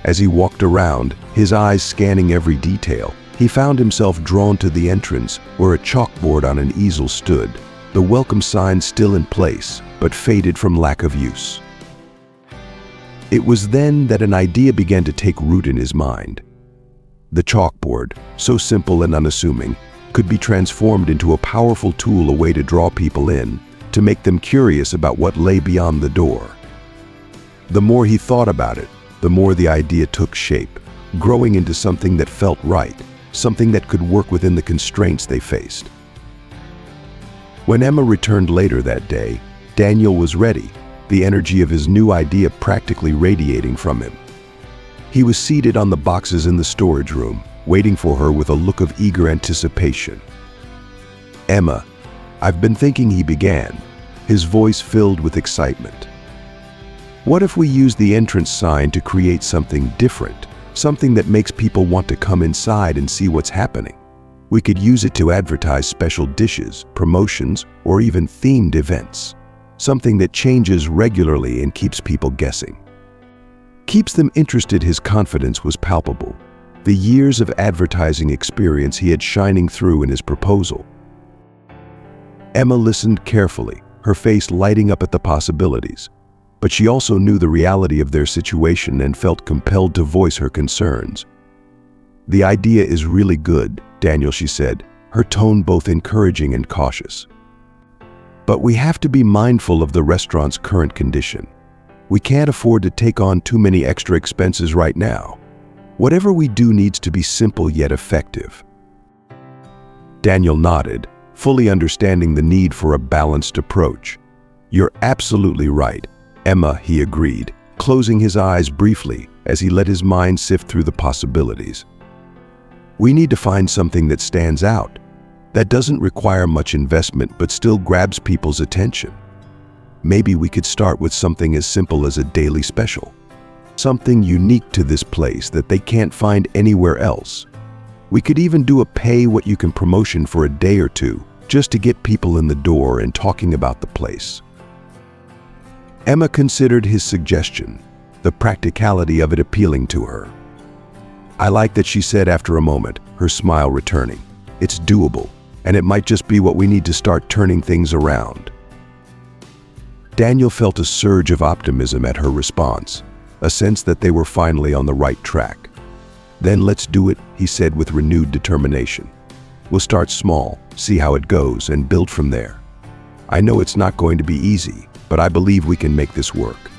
As he walked around, his eyes scanning every detail, he found himself drawn to the entrance where a chalkboard on an easel stood, the welcome sign still in place, but faded from lack of use. It was then that an idea began to take root in his mind. The chalkboard, so simple and unassuming, could be transformed into a powerful tool, a way to draw people in, to make them curious about what lay beyond the door. The more he thought about it, the more the idea took shape, growing into something that felt right, something that could work within the constraints they faced. When Emma returned later that day, Daniel was ready, the energy of his new idea practically radiating from him. He was seated on the boxes in the storage room, waiting for her with a look of eager anticipation. "Emma, I've been thinking," he began, his voice filled with excitement. "What if we use the entrance sign to create something different, something that makes people want to come inside and see what's happening? We could use it to advertise special dishes, promotions, or even themed events. Something that changes regularly and keeps people guessing. Keeps them interested." His confidence was palpable, the years of advertising experience he had shining through in his proposal. Emma listened carefully, her face lighting up at the possibilities. But she also knew the reality of their situation and felt compelled to voice her concerns. "The idea is really good, Daniel," she said, her tone both encouraging and cautious. "But we have to be mindful of the restaurant's current condition. We can't afford to take on too many extra expenses right now. Whatever we do needs to be simple yet effective." Daniel nodded, fully understanding the need for a balanced approach. "You're absolutely right, Emma," he agreed, closing his eyes briefly as he let his mind sift through the possibilities. "We need to find something that stands out, that doesn't require much investment but still grabs people's attention. Maybe we could start with something as simple as a daily special. Something unique to this place that they can't find anywhere else. We could even do a pay-what-you-can promotion for a day or two, just to get people in the door and talking about the place." Emma considered his suggestion, the practicality of it appealing to her. "I like that," she said after a moment, her smile returning. "It's doable, and it might just be what we need to start turning things around." Daniel felt a surge of optimism at her response, a sense that they were finally on the right track. "Then let's do it," he said with renewed determination. "We'll start small, see how it goes, and build from there. I know it's not going to be easy, but I believe we can make this work."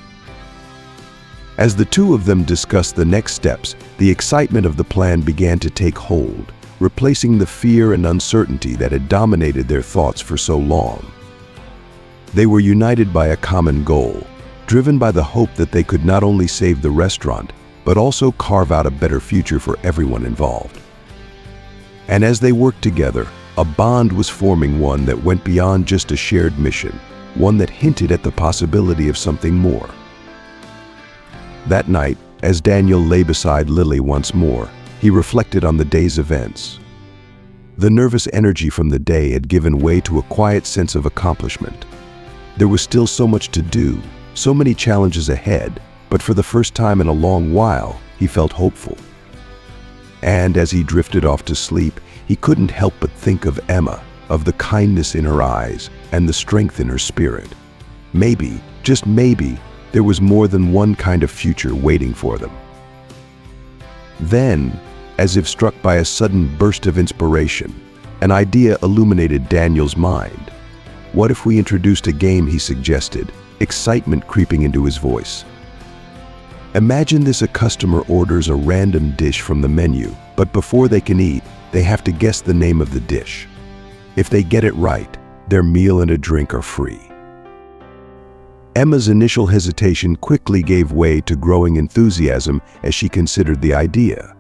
As the two of them discussed the next steps, the excitement of the plan began to take hold, replacing the fear and uncertainty that had dominated their thoughts for so long. They were united by a common goal, driven by the hope that they could not only save the restaurant, but also carve out a better future for everyone involved. And as they worked together, a bond was forming, one that went beyond just a shared mission, one that hinted at the possibility of something more. That night, as Daniel lay beside Lily once more, he reflected on the day's events. The nervous energy from the day had given way to a quiet sense of accomplishment. There was still so much to do, so many challenges ahead, but for the first time in a long while, he felt hopeful. And as he drifted off to sleep, he couldn't help but think of Emma, of the kindness in her eyes and the strength in her spirit. Maybe, just maybe, there was more than one kind of future waiting for them. Then, as if struck by a sudden burst of inspiration, an idea illuminated Daniel's mind. "What if we introduced a game?" he suggested, excitement creeping into his voice. "Imagine this: a customer orders a random dish from the menu, but before they can eat, they have to guess the name of the dish. If they get it right, their meal and a drink are free." Emma's initial hesitation quickly gave way to growing enthusiasm as she considered the idea.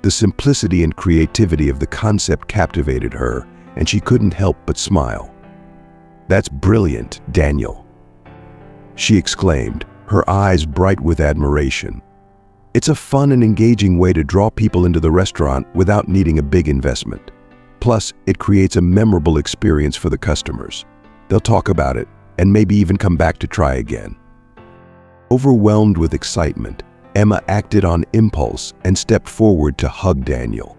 The simplicity and creativity of the concept captivated her, and she couldn't help but smile. "That's brilliant, Daniel," she exclaimed, her eyes bright with admiration. "It's a fun and engaging way to draw people into the restaurant without needing a big investment. Plus, it creates a memorable experience for the customers. They'll talk about it, and maybe even come back to try again." Overwhelmed with excitement, Emma acted on impulse and stepped forward to hug Daniel.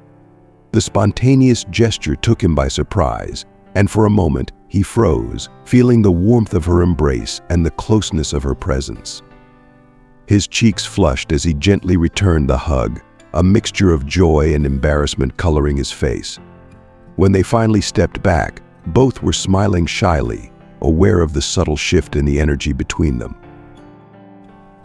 The spontaneous gesture took him by surprise, and for a moment he froze, feeling the warmth of her embrace and the closeness of her presence. His cheeks flushed as he gently returned the hug, a mixture of joy and embarrassment coloring his face. When they finally stepped back, both were smiling shyly, aware of the subtle shift in the energy between them.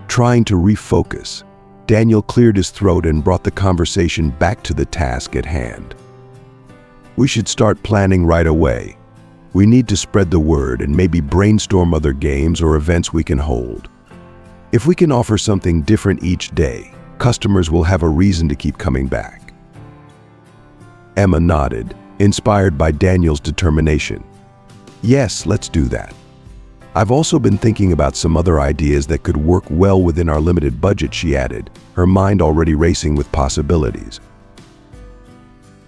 Trying to refocus, Daniel cleared his throat and brought the conversation back to the task at hand. "We should start planning right away. We need to spread the word and maybe brainstorm other games or events we can hold. If we can offer something different each day, customers will have a reason to keep coming back." Emma nodded, inspired by Daniel's determination. "Yes, let's do that. I've also been thinking about some other ideas that could work well within our limited budget," she added, her mind already racing with possibilities.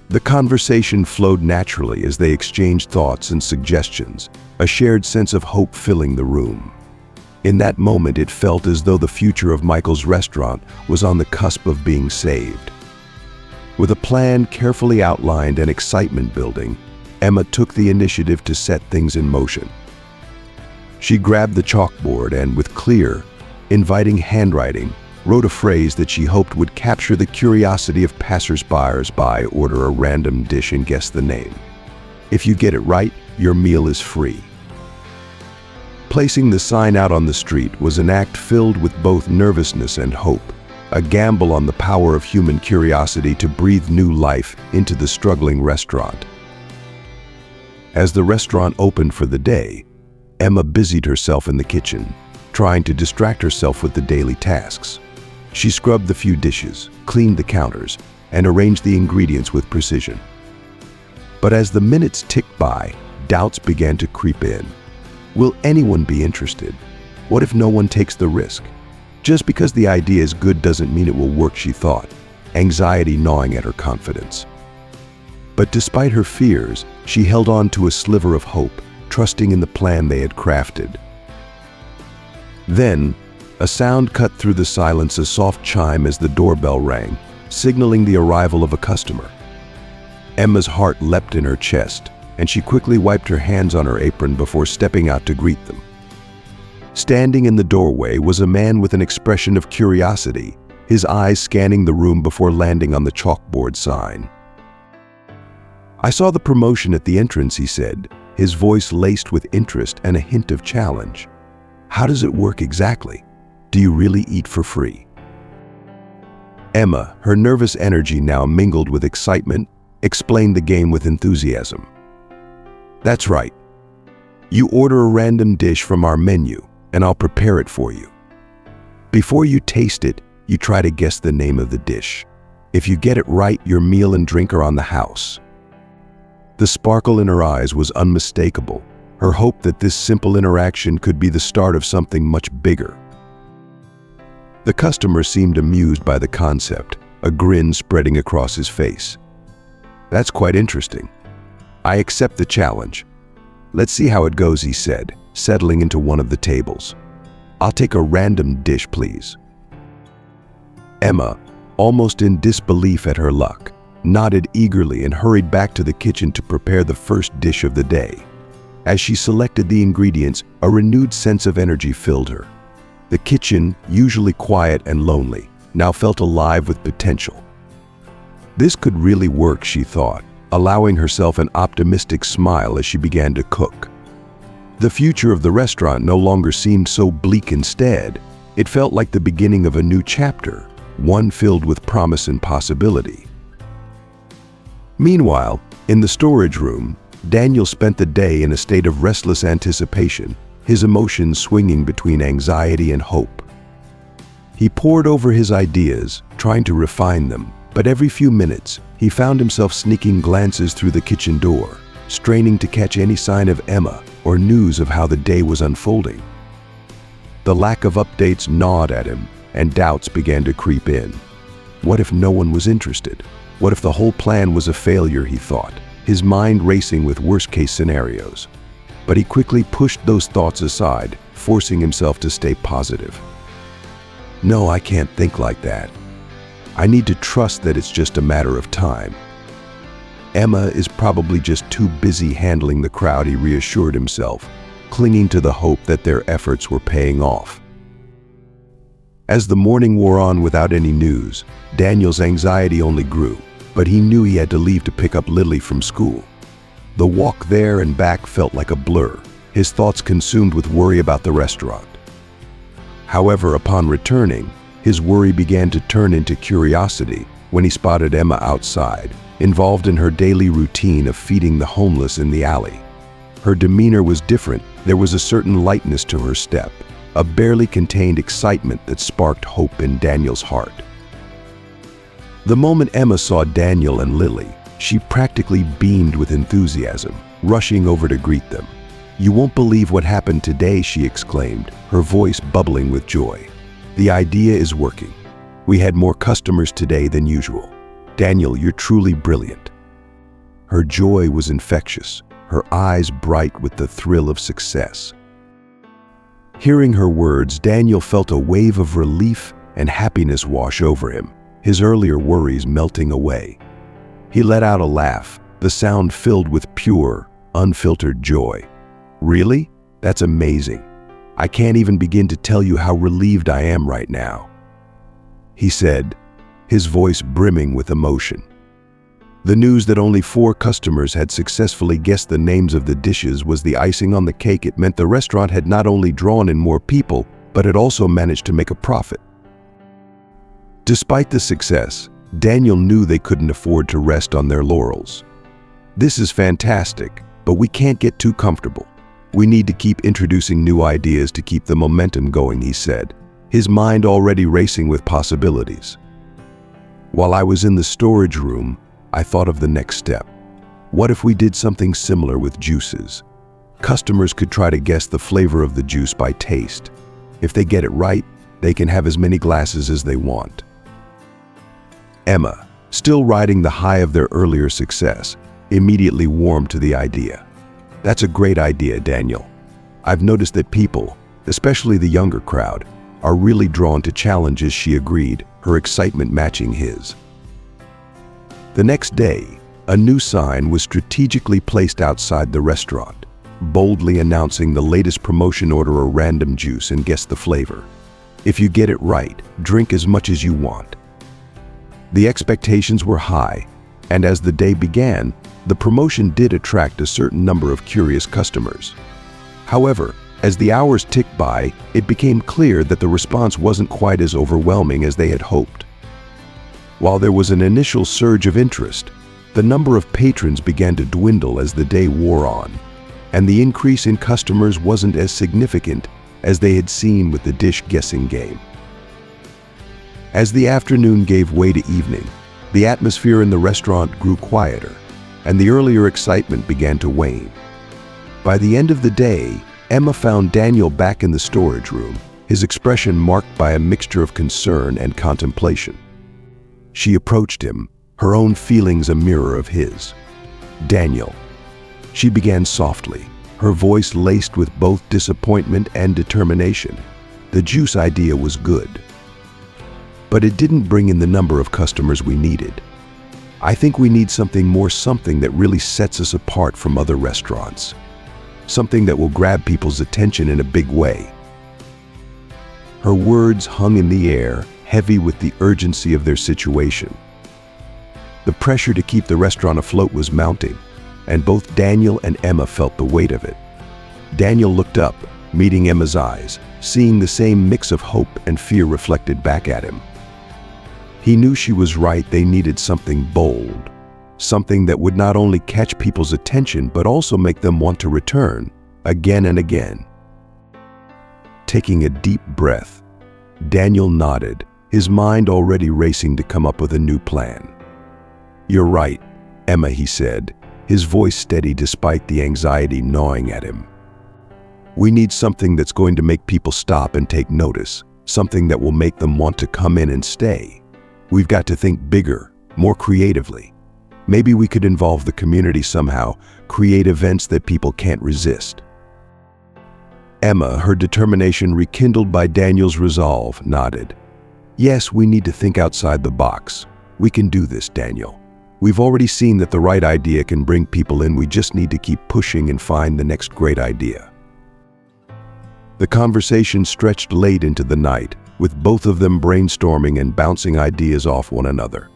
The conversation flowed naturally as they exchanged thoughts and suggestions, a shared sense of hope filling the room. In that moment, it felt as though the future of Michael's restaurant was on the cusp of being saved. With a plan carefully outlined and excitement building, Emma took the initiative to set things in motion. She grabbed the chalkboard and, with clear, inviting handwriting, wrote a phrase that she hoped would capture the curiosity of passers-by. "Order a random dish and guess the name. If you get it right, your meal is free." Placing the sign out on the street was an act filled with both nervousness and hope, a gamble on the power of human curiosity to breathe new life into the struggling restaurant. As the restaurant opened for the day, Emma busied herself in the kitchen, trying to distract herself with the daily tasks. She scrubbed the few dishes, cleaned the counters, and arranged the ingredients with precision. But as the minutes ticked by, doubts began to creep in. Will anyone be interested? What if no one takes the risk? Just because the idea is good doesn't mean it will work, she thought, anxiety gnawing at her confidence. But despite her fears, she held on to a sliver of hope, trusting in the plan they had crafted. Then, a sound cut through the silence, a soft chime as the doorbell rang, signaling the arrival of a customer. Emma's heart leapt in her chest, and she quickly wiped her hands on her apron before stepping out to greet them. Standing in the doorway was a man with an expression of curiosity, his eyes scanning the room before landing on the chalkboard sign. "I saw the promotion at the entrance," he said, his voice laced with interest and a hint of challenge. "How does it work exactly? Do you really eat for free?" Emma, her nervous energy now mingled with excitement, explained the game with enthusiasm. "That's right. You order a random dish from our menu, and I'll prepare it for you. Before you taste it, you try to guess the name of the dish. If you get it right, your meal and drink are on the house." The sparkle in her eyes was unmistakable, her hope that this simple interaction could be the start of something much bigger. The customer seemed amused by the concept, a grin spreading across his face. "That's quite interesting. I accept the challenge. Let's see how it goes," he said, settling into one of the tables. "I'll take a random dish, please." Emma, almost in disbelief at her luck, nodded eagerly and hurried back to the kitchen to prepare the first dish of the day. As she selected the ingredients, a renewed sense of energy filled her. The kitchen, usually quiet and lonely, now felt alive with potential. This could really work, she thought, allowing herself an optimistic smile as she began to cook. The future of the restaurant no longer seemed so bleak. Instead, it felt like the beginning of a new chapter, one filled with promise and possibility. Meanwhile, in the storage room, Daniel spent the day in a state of restless anticipation, his emotions swinging between anxiety and hope. He pored over his ideas, trying to refine them, but every few minutes, he found himself sneaking glances through the kitchen door, straining to catch any sign of Emma or news of how the day was unfolding. The lack of updates gnawed at him, and doubts began to creep in. What if no one was interested? What if the whole plan was a failure, he thought, his mind racing with worst-case scenarios. But he quickly pushed those thoughts aside, forcing himself to stay positive. "No, I can't think like that. I need to trust that it's just a matter of time." "Emma is probably just too busy handling the crowd," he reassured himself, clinging to the hope that their efforts were paying off. As the morning wore on without any news, Daniel's anxiety only grew, but he knew he had to leave to pick up Lily from school. The walk there and back felt like a blur, his thoughts consumed with worry about the restaurant. However, upon returning, his worry began to turn into curiosity when he spotted Emma outside, involved in her daily routine of feeding the homeless in the alley. Her demeanor was different. There was a certain lightness to her step, a barely contained excitement that sparked hope in Daniel's heart. The moment Emma saw Daniel and Lily, she practically beamed with enthusiasm, rushing over to greet them. "You won't believe what happened today," she exclaimed, her voice bubbling with joy. "The idea is working. We had more customers today than usual. Daniel, you're truly brilliant." Her joy was infectious, her eyes bright with the thrill of success. Hearing her words, Daniel felt a wave of relief and happiness wash over him, his earlier worries melting away. He let out a laugh, the sound filled with pure, unfiltered joy. "Really? That's amazing. I can't even begin to tell you how relieved I am right now," he said, his voice brimming with emotion. The news that only 4 customers had successfully guessed the names of the dishes was the icing on the cake. It meant the restaurant had not only drawn in more people, but had also managed to make a profit. Despite the success, Daniel knew they couldn't afford to rest on their laurels. "This is fantastic, but we can't get too comfortable. We need to keep introducing new ideas to keep the momentum going," he said, his mind already racing with possibilities. "While I was in the storage room, I thought of the next step. What if we did something similar with juices? Customers could try to guess the flavor of the juice by taste. If they get it right, they can have as many glasses as they want." Emma, still riding the high of their earlier success, immediately warmed to the idea. "That's a great idea, Daniel. I've noticed that people, especially the younger crowd, are really drawn to challenges," she agreed, her excitement matching his. The next day, a new sign was strategically placed outside the restaurant, boldly announcing the latest promotion: order a random juice and guess the flavor. If you get it right, drink as much as you want. The expectations were high, and as the day began, the promotion did attract a certain number of curious customers. However, as the hours ticked by, it became clear that the response wasn't quite as overwhelming as they had hoped. While there was an initial surge of interest, the number of patrons began to dwindle as the day wore on, and the increase in customers wasn't as significant as they had seen with the dish guessing game. As the afternoon gave way to evening, the atmosphere in the restaurant grew quieter, and the earlier excitement began to wane. By the end of the day, Emma found Daniel back in the storage room, his expression marked by a mixture of concern and contemplation. She approached him, her own feelings a mirror of his. "Daniel," she began softly, her voice laced with both disappointment and determination. "The juice idea was good, but it didn't bring in the number of customers we needed. I think we need something more, something that really sets us apart from other restaurants. Something that will grab people's attention in a big way." Her words hung in the air, heavy with the urgency of their situation. The pressure to keep the restaurant afloat was mounting, and both Daniel and Emma felt the weight of it. Daniel looked up, meeting Emma's eyes, seeing the same mix of hope and fear reflected back at him. He knew she was right. They needed something bold, something that would not only catch people's attention but also make them want to return again and again. Taking a deep breath, Daniel nodded, his mind already racing to come up with a new plan. "You're right, Emma," he said, his voice steady despite the anxiety gnawing at him. "We need something that's going to make people stop and take notice, something that will make them want to come in and stay. We've got to think bigger, more creatively. Maybe we could involve the community somehow, create events that people can't resist." Emma, her determination rekindled by Daniel's resolve, nodded, Yes, we need to think outside the box. We can do this, Daniel. We've already seen that the right idea can bring people in. We just need to keep pushing and find the next great idea. The conversation stretched late into the night, with both of them brainstorming and bouncing ideas off one another.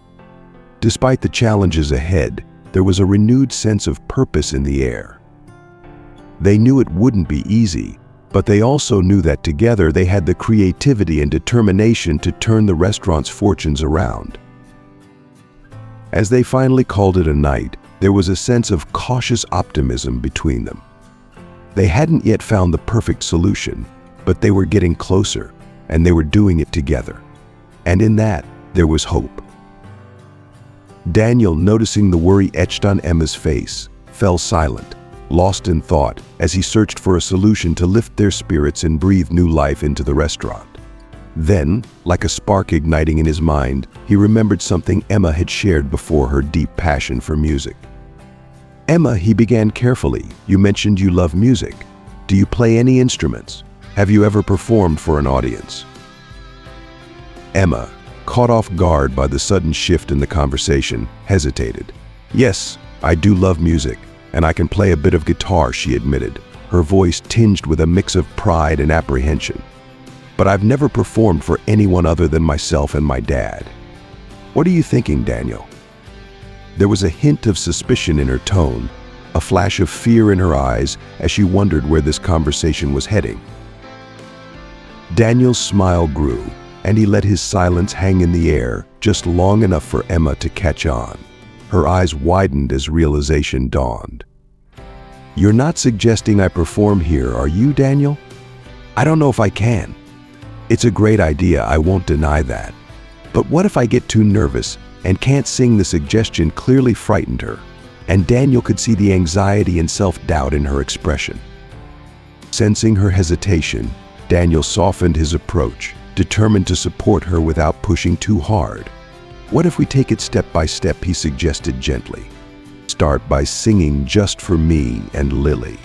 Despite the challenges ahead, there was a renewed sense of purpose in the air. They knew it wouldn't be easy, but they also knew that together they had the creativity and determination to turn the restaurant's fortunes around. As they finally called it a night, there was a sense of cautious optimism between them. They hadn't yet found the perfect solution, but they were getting closer, and they were doing it together. And in that, there was hope. Daniel, noticing the worry etched on Emma's face, fell silent, lost in thought as he searched for a solution to lift their spirits and breathe new life into the restaurant. Then, like a spark igniting in his mind, he remembered something Emma had shared before, her deep passion for music. "Emma," he began carefully, "you mentioned you love music. Do you play any instruments? Have you ever performed for an audience?" Emma, caught off guard by the sudden shift in the conversation, hesitated. "Yes, I do love music, and I can play a bit of guitar," she admitted, her voice tinged with a mix of pride and apprehension. "But I've never performed for anyone other than myself and my dad." "What are you thinking, Daniel?" There was a hint of suspicion in her tone, a flash of fear in her eyes as she wondered where this conversation was heading. Daniel's smile grew, and he let his silence hang in the air just long enough for Emma to catch on. Her eyes widened as realization dawned. "You're not suggesting I perform here, are you, Daniel?" "I don't know if I can. It's a great idea, I won't deny that. But what if I get too nervous and can't sing?" The suggestion clearly frightened her, and Daniel could see the anxiety and self-doubt in her expression. Sensing her hesitation, Daniel softened his approach, determined to support her without pushing too hard. "What if we take it step by step?" he suggested gently. "Start by singing just for me and Lily.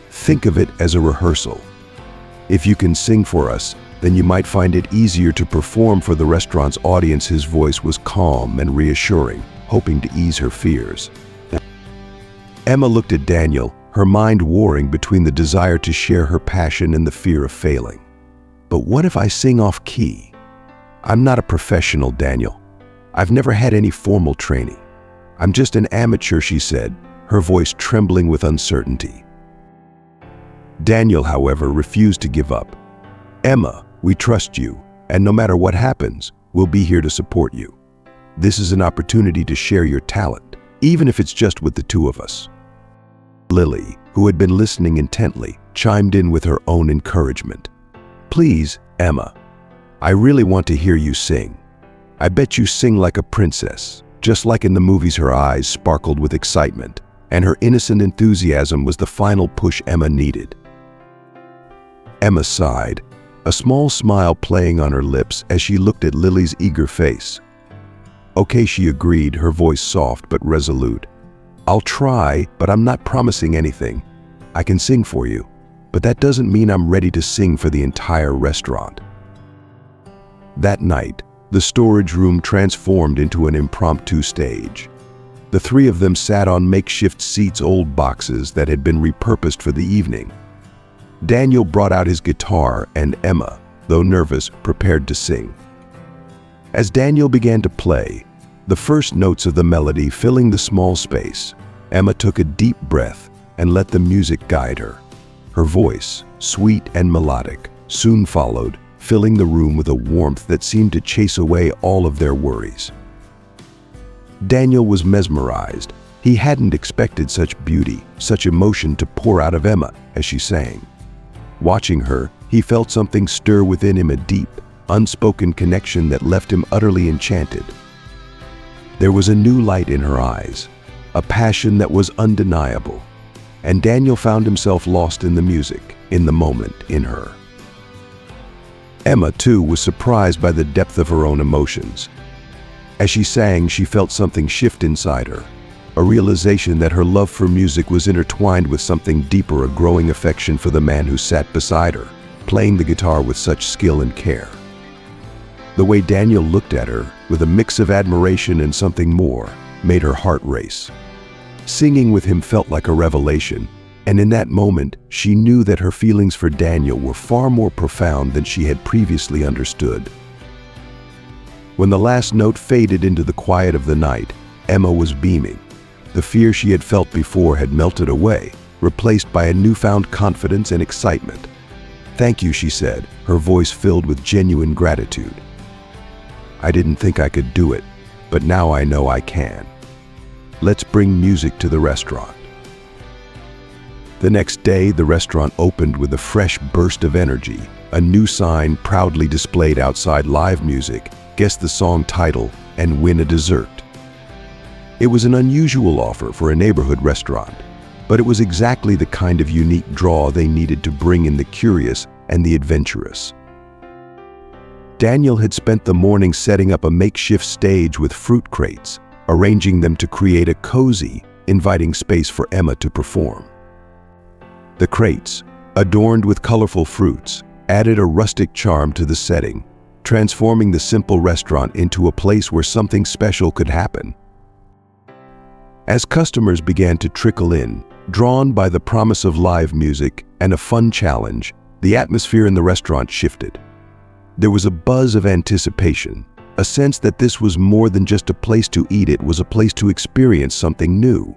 Think of it as a rehearsal. If you can sing for us, then you might find it easier to perform for the restaurant's audience." His voice was calm and reassuring, hoping to ease her fears. Emma looked at Daniel, her mind warring between the desire to share her passion and the fear of failing. "But what if I sing off key? I'm not a professional, Daniel. I've never had any formal training. I'm just an amateur," she said, her voice trembling with uncertainty. Daniel, however, refused to give up. "Emma, we trust you, and no matter what happens, we'll be here to support you. This is an opportunity to share your talent, even if it's just with the two of us." Lily, who had been listening intently, chimed in with her own encouragement. "Please, Emma, I really want to hear you sing. I bet you sing like a princess, just like in the movies." Her eyes sparkled with excitement, and her innocent enthusiasm was the final push Emma needed. Emma sighed, a small smile playing on her lips as she looked at Lily's eager face. "Okay," she agreed, her voice soft but resolute. "I'll try, but I'm not promising anything. I can sing for you, but that doesn't mean I'm ready to sing for the entire restaurant." That night, the storage room transformed into an impromptu stage. The three of them sat on makeshift seats, old boxes that had been repurposed for the evening. Daniel brought out his guitar, and Emma, though nervous, prepared to sing. As Daniel began to play, the first notes of the melody filling the small space, Emma took a deep breath and let the music guide her. Her voice, sweet and melodic, soon followed, filling the room with a warmth that seemed to chase away all of their worries. Daniel was mesmerized. He hadn't expected such beauty, such emotion to pour out of Emma as she sang. Watching her, he felt something stir within him, a deep, unspoken connection that left him utterly enchanted. There was a new light in her eyes, a passion that was undeniable, and Daniel found himself lost in the music, in the moment, in her. Emma, too, was surprised by the depth of her own emotions. As she sang, she felt something shift inside her, a realization that her love for music was intertwined with something deeper, a growing affection for the man who sat beside her, playing the guitar with such skill and care. The way Daniel looked at her, with a mix of admiration and something more, made her heart race. Singing with him felt like a revelation, and in that moment, she knew that her feelings for Daniel were far more profound than she had previously understood. When the last note faded into the quiet of the night, Emma was beaming. The fear she had felt before had melted away, replaced by a newfound confidence and excitement. "Thank you," she said, her voice filled with genuine gratitude. "I didn't think I could do it, but now I know I can. Let's bring music to the restaurant." The next day, the restaurant opened with a fresh burst of energy. A new sign proudly displayed outside live music, guess the song title, and win a dessert. It was an unusual offer for a neighborhood restaurant, but it was exactly the kind of unique draw they needed to bring in the curious and the adventurous. Daniel had spent the morning setting up a makeshift stage with fruit crates, arranging them to create a cozy, inviting space for Emma to perform. The crates, adorned with colorful fruits, added a rustic charm to the setting, transforming the simple restaurant into a place where something special could happen. As customers began to trickle in, drawn by the promise of live music and a fun challenge, the atmosphere in the restaurant shifted. There was a buzz of anticipation, a sense that this was more than just a place to eat, it was a place to experience something new.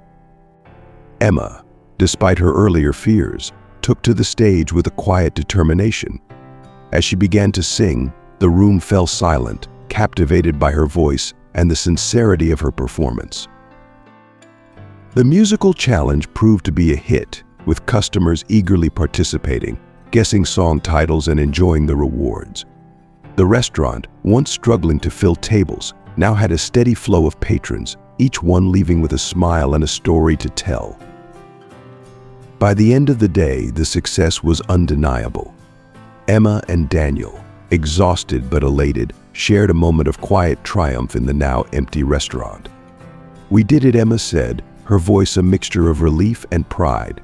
Emma, despite her earlier fears, took to the stage with a quiet determination. As she began to sing, the room fell silent, captivated by her voice and the sincerity of her performance. The musical challenge proved to be a hit, with customers eagerly participating, guessing song titles and enjoying the rewards. The restaurant, once struggling to fill tables, now had a steady flow of patrons, each one leaving with a smile and a story to tell. By the end of the day, the success was undeniable. Emma and Daniel, exhausted but elated, shared a moment of quiet triumph in the now empty restaurant. "We did it," Emma said, her voice a mixture of relief and pride.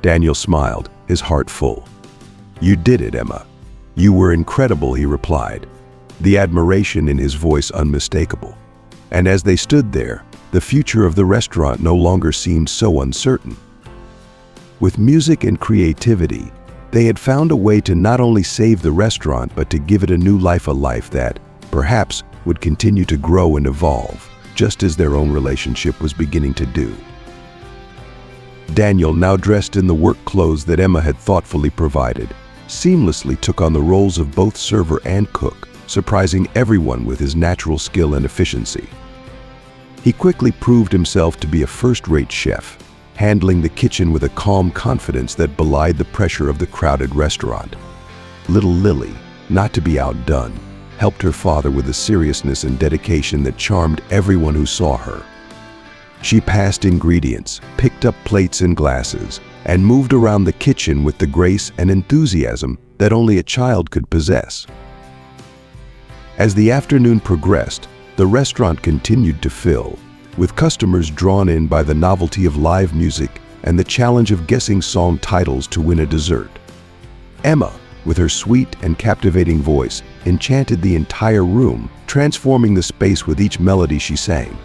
Daniel smiled, his heart full. "You did it, Emma. You were incredible," he replied, the admiration in his voice unmistakable. And as they stood there, the future of the restaurant no longer seemed so uncertain. With music and creativity, they had found a way to not only save the restaurant but to give it a new life, a life that, perhaps, would continue to grow and evolve, just as their own relationship was beginning to do. Daniel, now dressed in the work clothes that Emma had thoughtfully provided, seamlessly took on the roles of both server and cook, surprising everyone with his natural skill and efficiency. He quickly proved himself to be a first-rate chef, handling the kitchen with a calm confidence that belied the pressure of the crowded restaurant. Little Lily, not to be outdone, helped her father with a seriousness and dedication that charmed everyone who saw her. She passed ingredients, picked up plates and glasses, and moved around the kitchen with the grace and enthusiasm that only a child could possess. As the afternoon progressed, the restaurant continued to fill, with customers drawn in by the novelty of live music and the challenge of guessing song titles to win a dessert. Emma, with her sweet and captivating voice, enchanted the entire room, transforming the space with each melody she sang.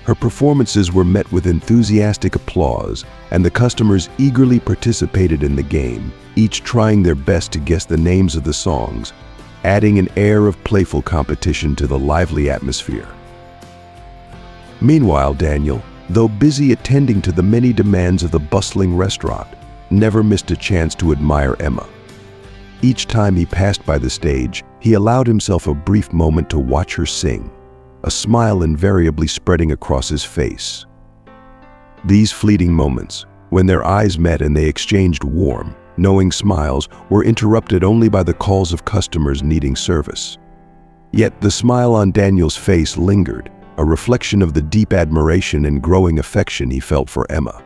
Her performances were met with enthusiastic applause, and the customers eagerly participated in the game, each trying their best to guess the names of the songs, adding an air of playful competition to the lively atmosphere. Meanwhile, Daniel, though busy attending to the many demands of the bustling restaurant, never missed a chance to admire Emma. Each time he passed by the stage, he allowed himself a brief moment to watch her sing, a smile invariably spreading across his face. These fleeting moments, when their eyes met and they exchanged warm, knowing smiles, were interrupted only by the calls of customers needing service. Yet the smile on Daniel's face lingered, a reflection of the deep admiration and growing affection he felt for Emma.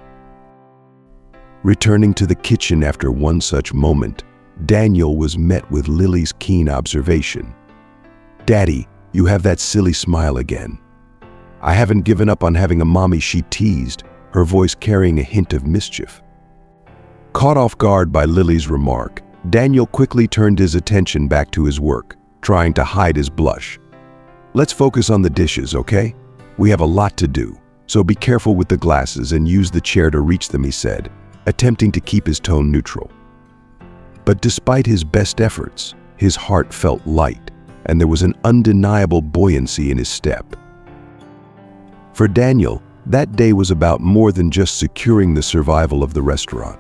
Returning to the kitchen after one such moment, Daniel was met with Lily's keen observation. "Daddy, you have that silly smile again." "I haven't given up on having a mommy," she teased, her voice carrying a hint of mischief. Caught off guard by Lily's remark, Daniel quickly turned his attention back to his work, trying to hide his blush. "Let's focus on the dishes, okay? We have a lot to do, so be careful with the glasses and use the chair to reach them," he said, attempting to keep his tone neutral. But despite his best efforts, his heart felt light, and there was an undeniable buoyancy in his step. For Daniel, that day was about more than just securing the survival of the restaurant.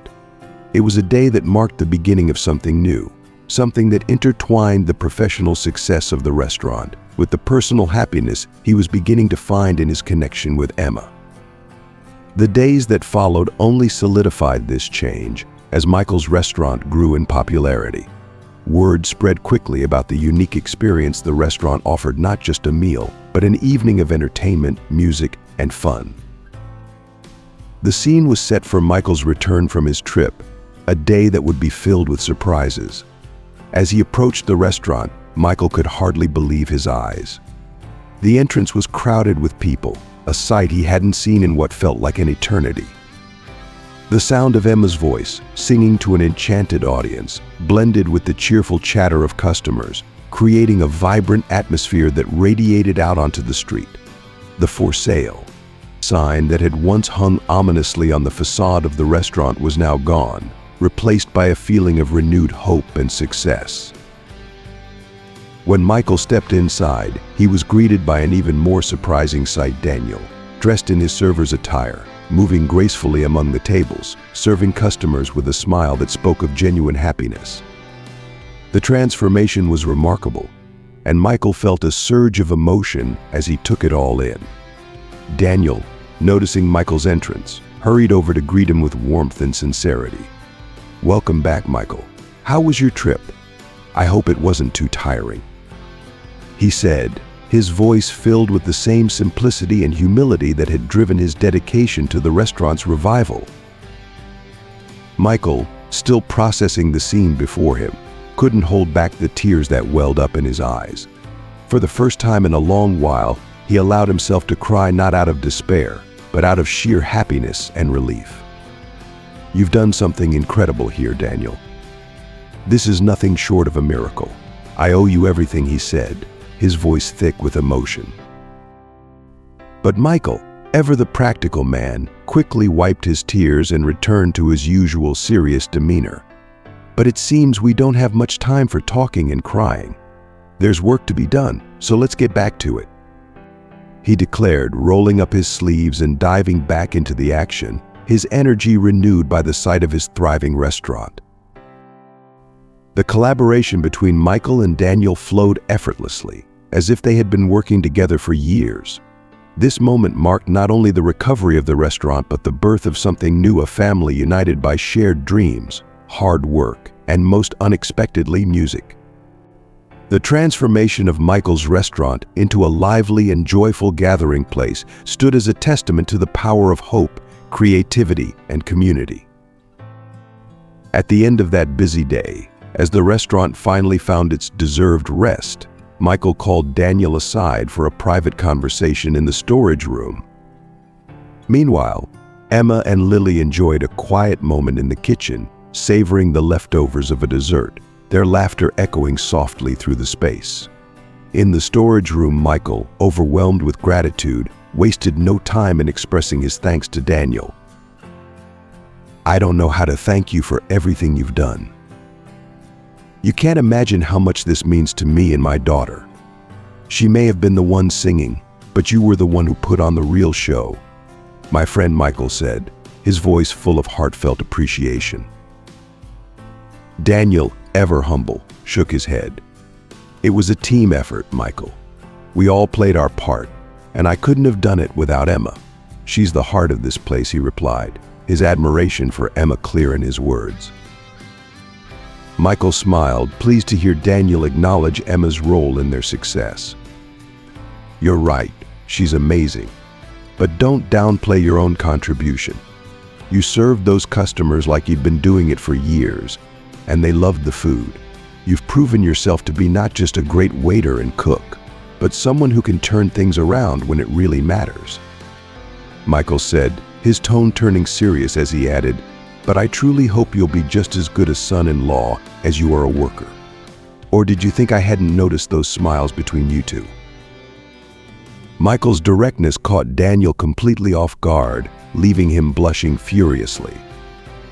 It was a day that marked the beginning of something new, something that intertwined the professional success of the restaurant with the personal happiness he was beginning to find in his connection with Emma. The days that followed only solidified this change as Michael's restaurant grew in popularity. Word spread quickly about the unique experience the restaurant offered, not just a meal, but an evening of entertainment, music, and fun. The scene was set for Michael's return from his trip, a day that would be filled with surprises. As he approached the restaurant, Michael could hardly believe his eyes. The entrance was crowded with people, a sight he hadn't seen in what felt like an eternity. The sound of Emma's voice, singing to an enchanted audience, blended with the cheerful chatter of customers, creating a vibrant atmosphere that radiated out onto the street. The "For Sale" sign that had once hung ominously on the facade of the restaurant was now gone, replaced by a feeling of renewed hope and success. When Michael stepped inside, he was greeted by an even more surprising sight: Daniel, dressed in his server's attire, moving gracefully among the tables, serving customers with a smile that spoke of genuine happiness. The transformation was remarkable, and Michael felt a surge of emotion as he took it all in. Daniel, noticing Michael's entrance, hurried over to greet him with warmth and sincerity. "Welcome back, Michael. How was your trip? I hope it wasn't too tiring," he said, his voice filled with the same simplicity and humility that had driven his dedication to the restaurant's revival. Michael, still processing the scene before him, couldn't hold back the tears that welled up in his eyes. For the first time in a long while, he allowed himself to cry, not out of despair, but out of sheer happiness and relief. "You've done something incredible here, Daniel. This is nothing short of a miracle. I owe you everything," he said, his voice thick with emotion. But Michael, ever the practical man, quickly wiped his tears and returned to his usual serious demeanor. "But it seems we don't have much time for talking and crying. There's work to be done, so let's get back to it," he declared, rolling up his sleeves and diving back into the action, his energy renewed by the sight of his thriving restaurant. The collaboration between Michael and Daniel flowed effortlessly, as if they had been working together for years. This moment marked not only the recovery of the restaurant, but the birth of something new: a family united by shared dreams, hard work, and most unexpectedly, music. The transformation of Michael's restaurant into a lively and joyful gathering place stood as a testament to the power of hope, creativity, and community. At the end of that busy day, as the restaurant finally found its deserved rest, Michael called Daniel aside for a private conversation in the storage room. Meanwhile, Emma and Lily enjoyed a quiet moment in the kitchen, savoring the leftovers of a dessert, their laughter echoing softly through the space. In the storage room, Michael, overwhelmed with gratitude, wasted no time in expressing his thanks to Daniel. "I don't know how to thank you for everything you've done. You can't imagine how much this means to me and my daughter. She may have been the one singing, but you were the one who put on the real show," my friend Michael said, his voice full of heartfelt appreciation. Daniel, ever humble, shook his head. "It was a team effort, Michael. We all played our part, and I couldn't have done it without Emma. She's the heart of this place," he replied, his admiration for Emma clear in his words. Michael smiled, pleased to hear Daniel acknowledge Emma's role in their success. "You're right, she's amazing. But don't downplay your own contribution. You served those customers like you'd been doing it for years, and they loved the food. You've proven yourself to be not just a great waiter and cook, but someone who can turn things around when it really matters," Michael said, his tone turning serious as he added, but I truly hope you'll be just as good a son-in-law as you are a worker. Or did you think I hadn't noticed those smiles between you two? Michael's directness caught Daniel completely off guard, leaving him blushing furiously.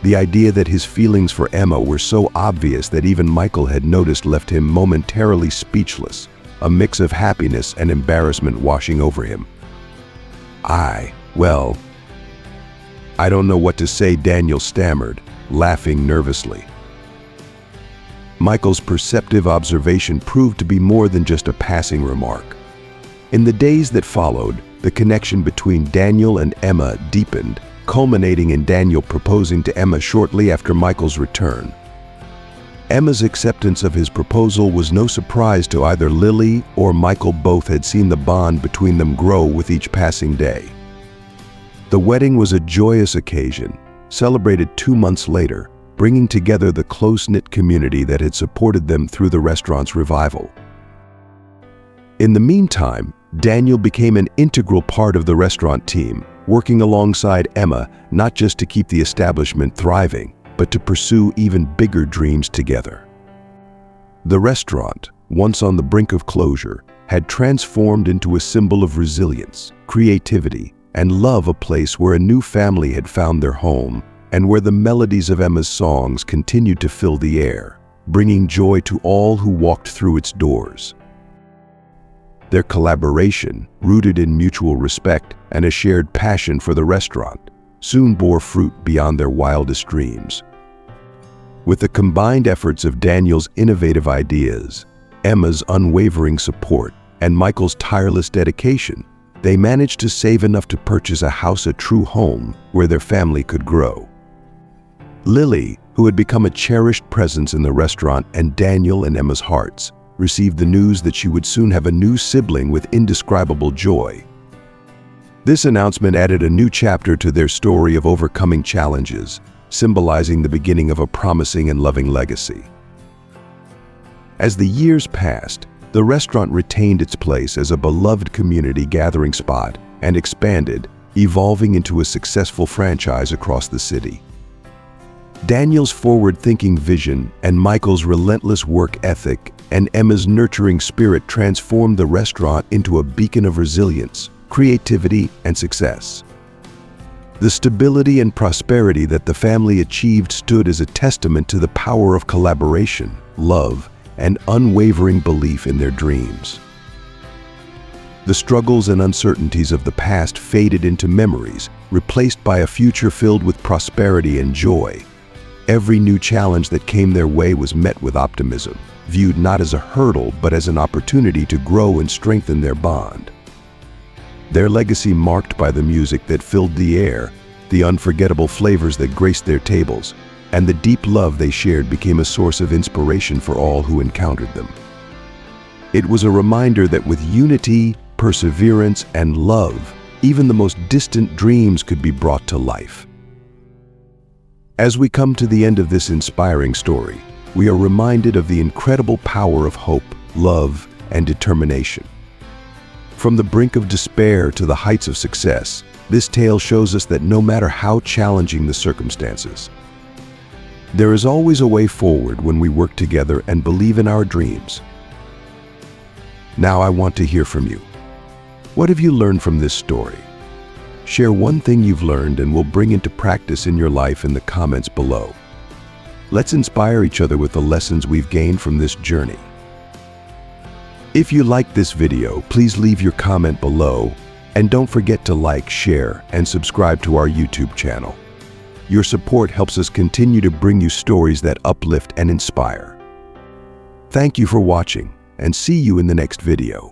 The idea that his feelings for Emma were so obvious that even Michael had noticed left him momentarily speechless, a mix of happiness and embarrassment washing over him. Well, I don't know what to say," Daniel stammered, laughing nervously. Michael's perceptive observation proved to be more than just a passing remark. In the days that followed, the connection between Daniel and Emma deepened, culminating in Daniel proposing to Emma shortly after Michael's return. Emma's acceptance of his proposal was no surprise to either Lily or Michael. Both had seen the bond between them grow with each passing day. The wedding was a joyous occasion, celebrated 2 months later, bringing together the close-knit community that had supported them through the restaurant's revival. In the meantime, Daniel became an integral part of the restaurant team, working alongside Emma not just to keep the establishment thriving, but to pursue even bigger dreams together. The restaurant, once on the brink of closure, had transformed into a symbol of resilience, creativity, and love, a place where a new family had found their home and where the melodies of Emma's songs continued to fill the air, bringing joy to all who walked through its doors. Their collaboration, rooted in mutual respect and a shared passion for the restaurant, soon bore fruit beyond their wildest dreams. With the combined efforts of Daniel's innovative ideas, Emma's unwavering support, and Michael's tireless dedication, they managed to save enough to purchase a house, a true home where their family could grow. Lily, who had become a cherished presence in the restaurant and Daniel and Emma's hearts, received the news that she would soon have a new sibling with indescribable joy. This announcement added a new chapter to their story of overcoming challenges, symbolizing the beginning of a promising and loving legacy. As the years passed, the restaurant retained its place as a beloved community gathering spot and expanded, evolving into a successful franchise across the city. Daniel's forward-thinking vision and Michael's relentless work ethic and Emma's nurturing spirit transformed the restaurant into a beacon of resilience, creativity, and success. The stability and prosperity that the family achieved stood as a testament to the power of collaboration, love, and unwavering belief in their dreams. The struggles and uncertainties of the past faded into memories, replaced by a future filled with prosperity and joy. Every new challenge that came their way was met with optimism, viewed not as a hurdle but as an opportunity to grow and strengthen their bond. Their legacy, marked by the music that filled the air, the unforgettable flavors that graced their tables, and the deep love they shared, became a source of inspiration for all who encountered them. It was a reminder that with unity, perseverance, and love, even the most distant dreams could be brought to life. As we come to the end of this inspiring story, we are reminded of the incredible power of hope, love, and determination. From the brink of despair to the heights of success, this tale shows us that no matter how challenging the circumstances, there is always a way forward when we work together and believe in our dreams. Now I want to hear from you. What have you learned from this story? Share one thing you've learned and we'll bring into practice in your life in the comments below. Let's inspire each other with the lessons we've gained from this journey. If you liked this video, please leave your comment below, and don't forget to like, share, and subscribe to our YouTube channel. Your support helps us continue to bring you stories that uplift and inspire. Thank you for watching, and see you in the next video.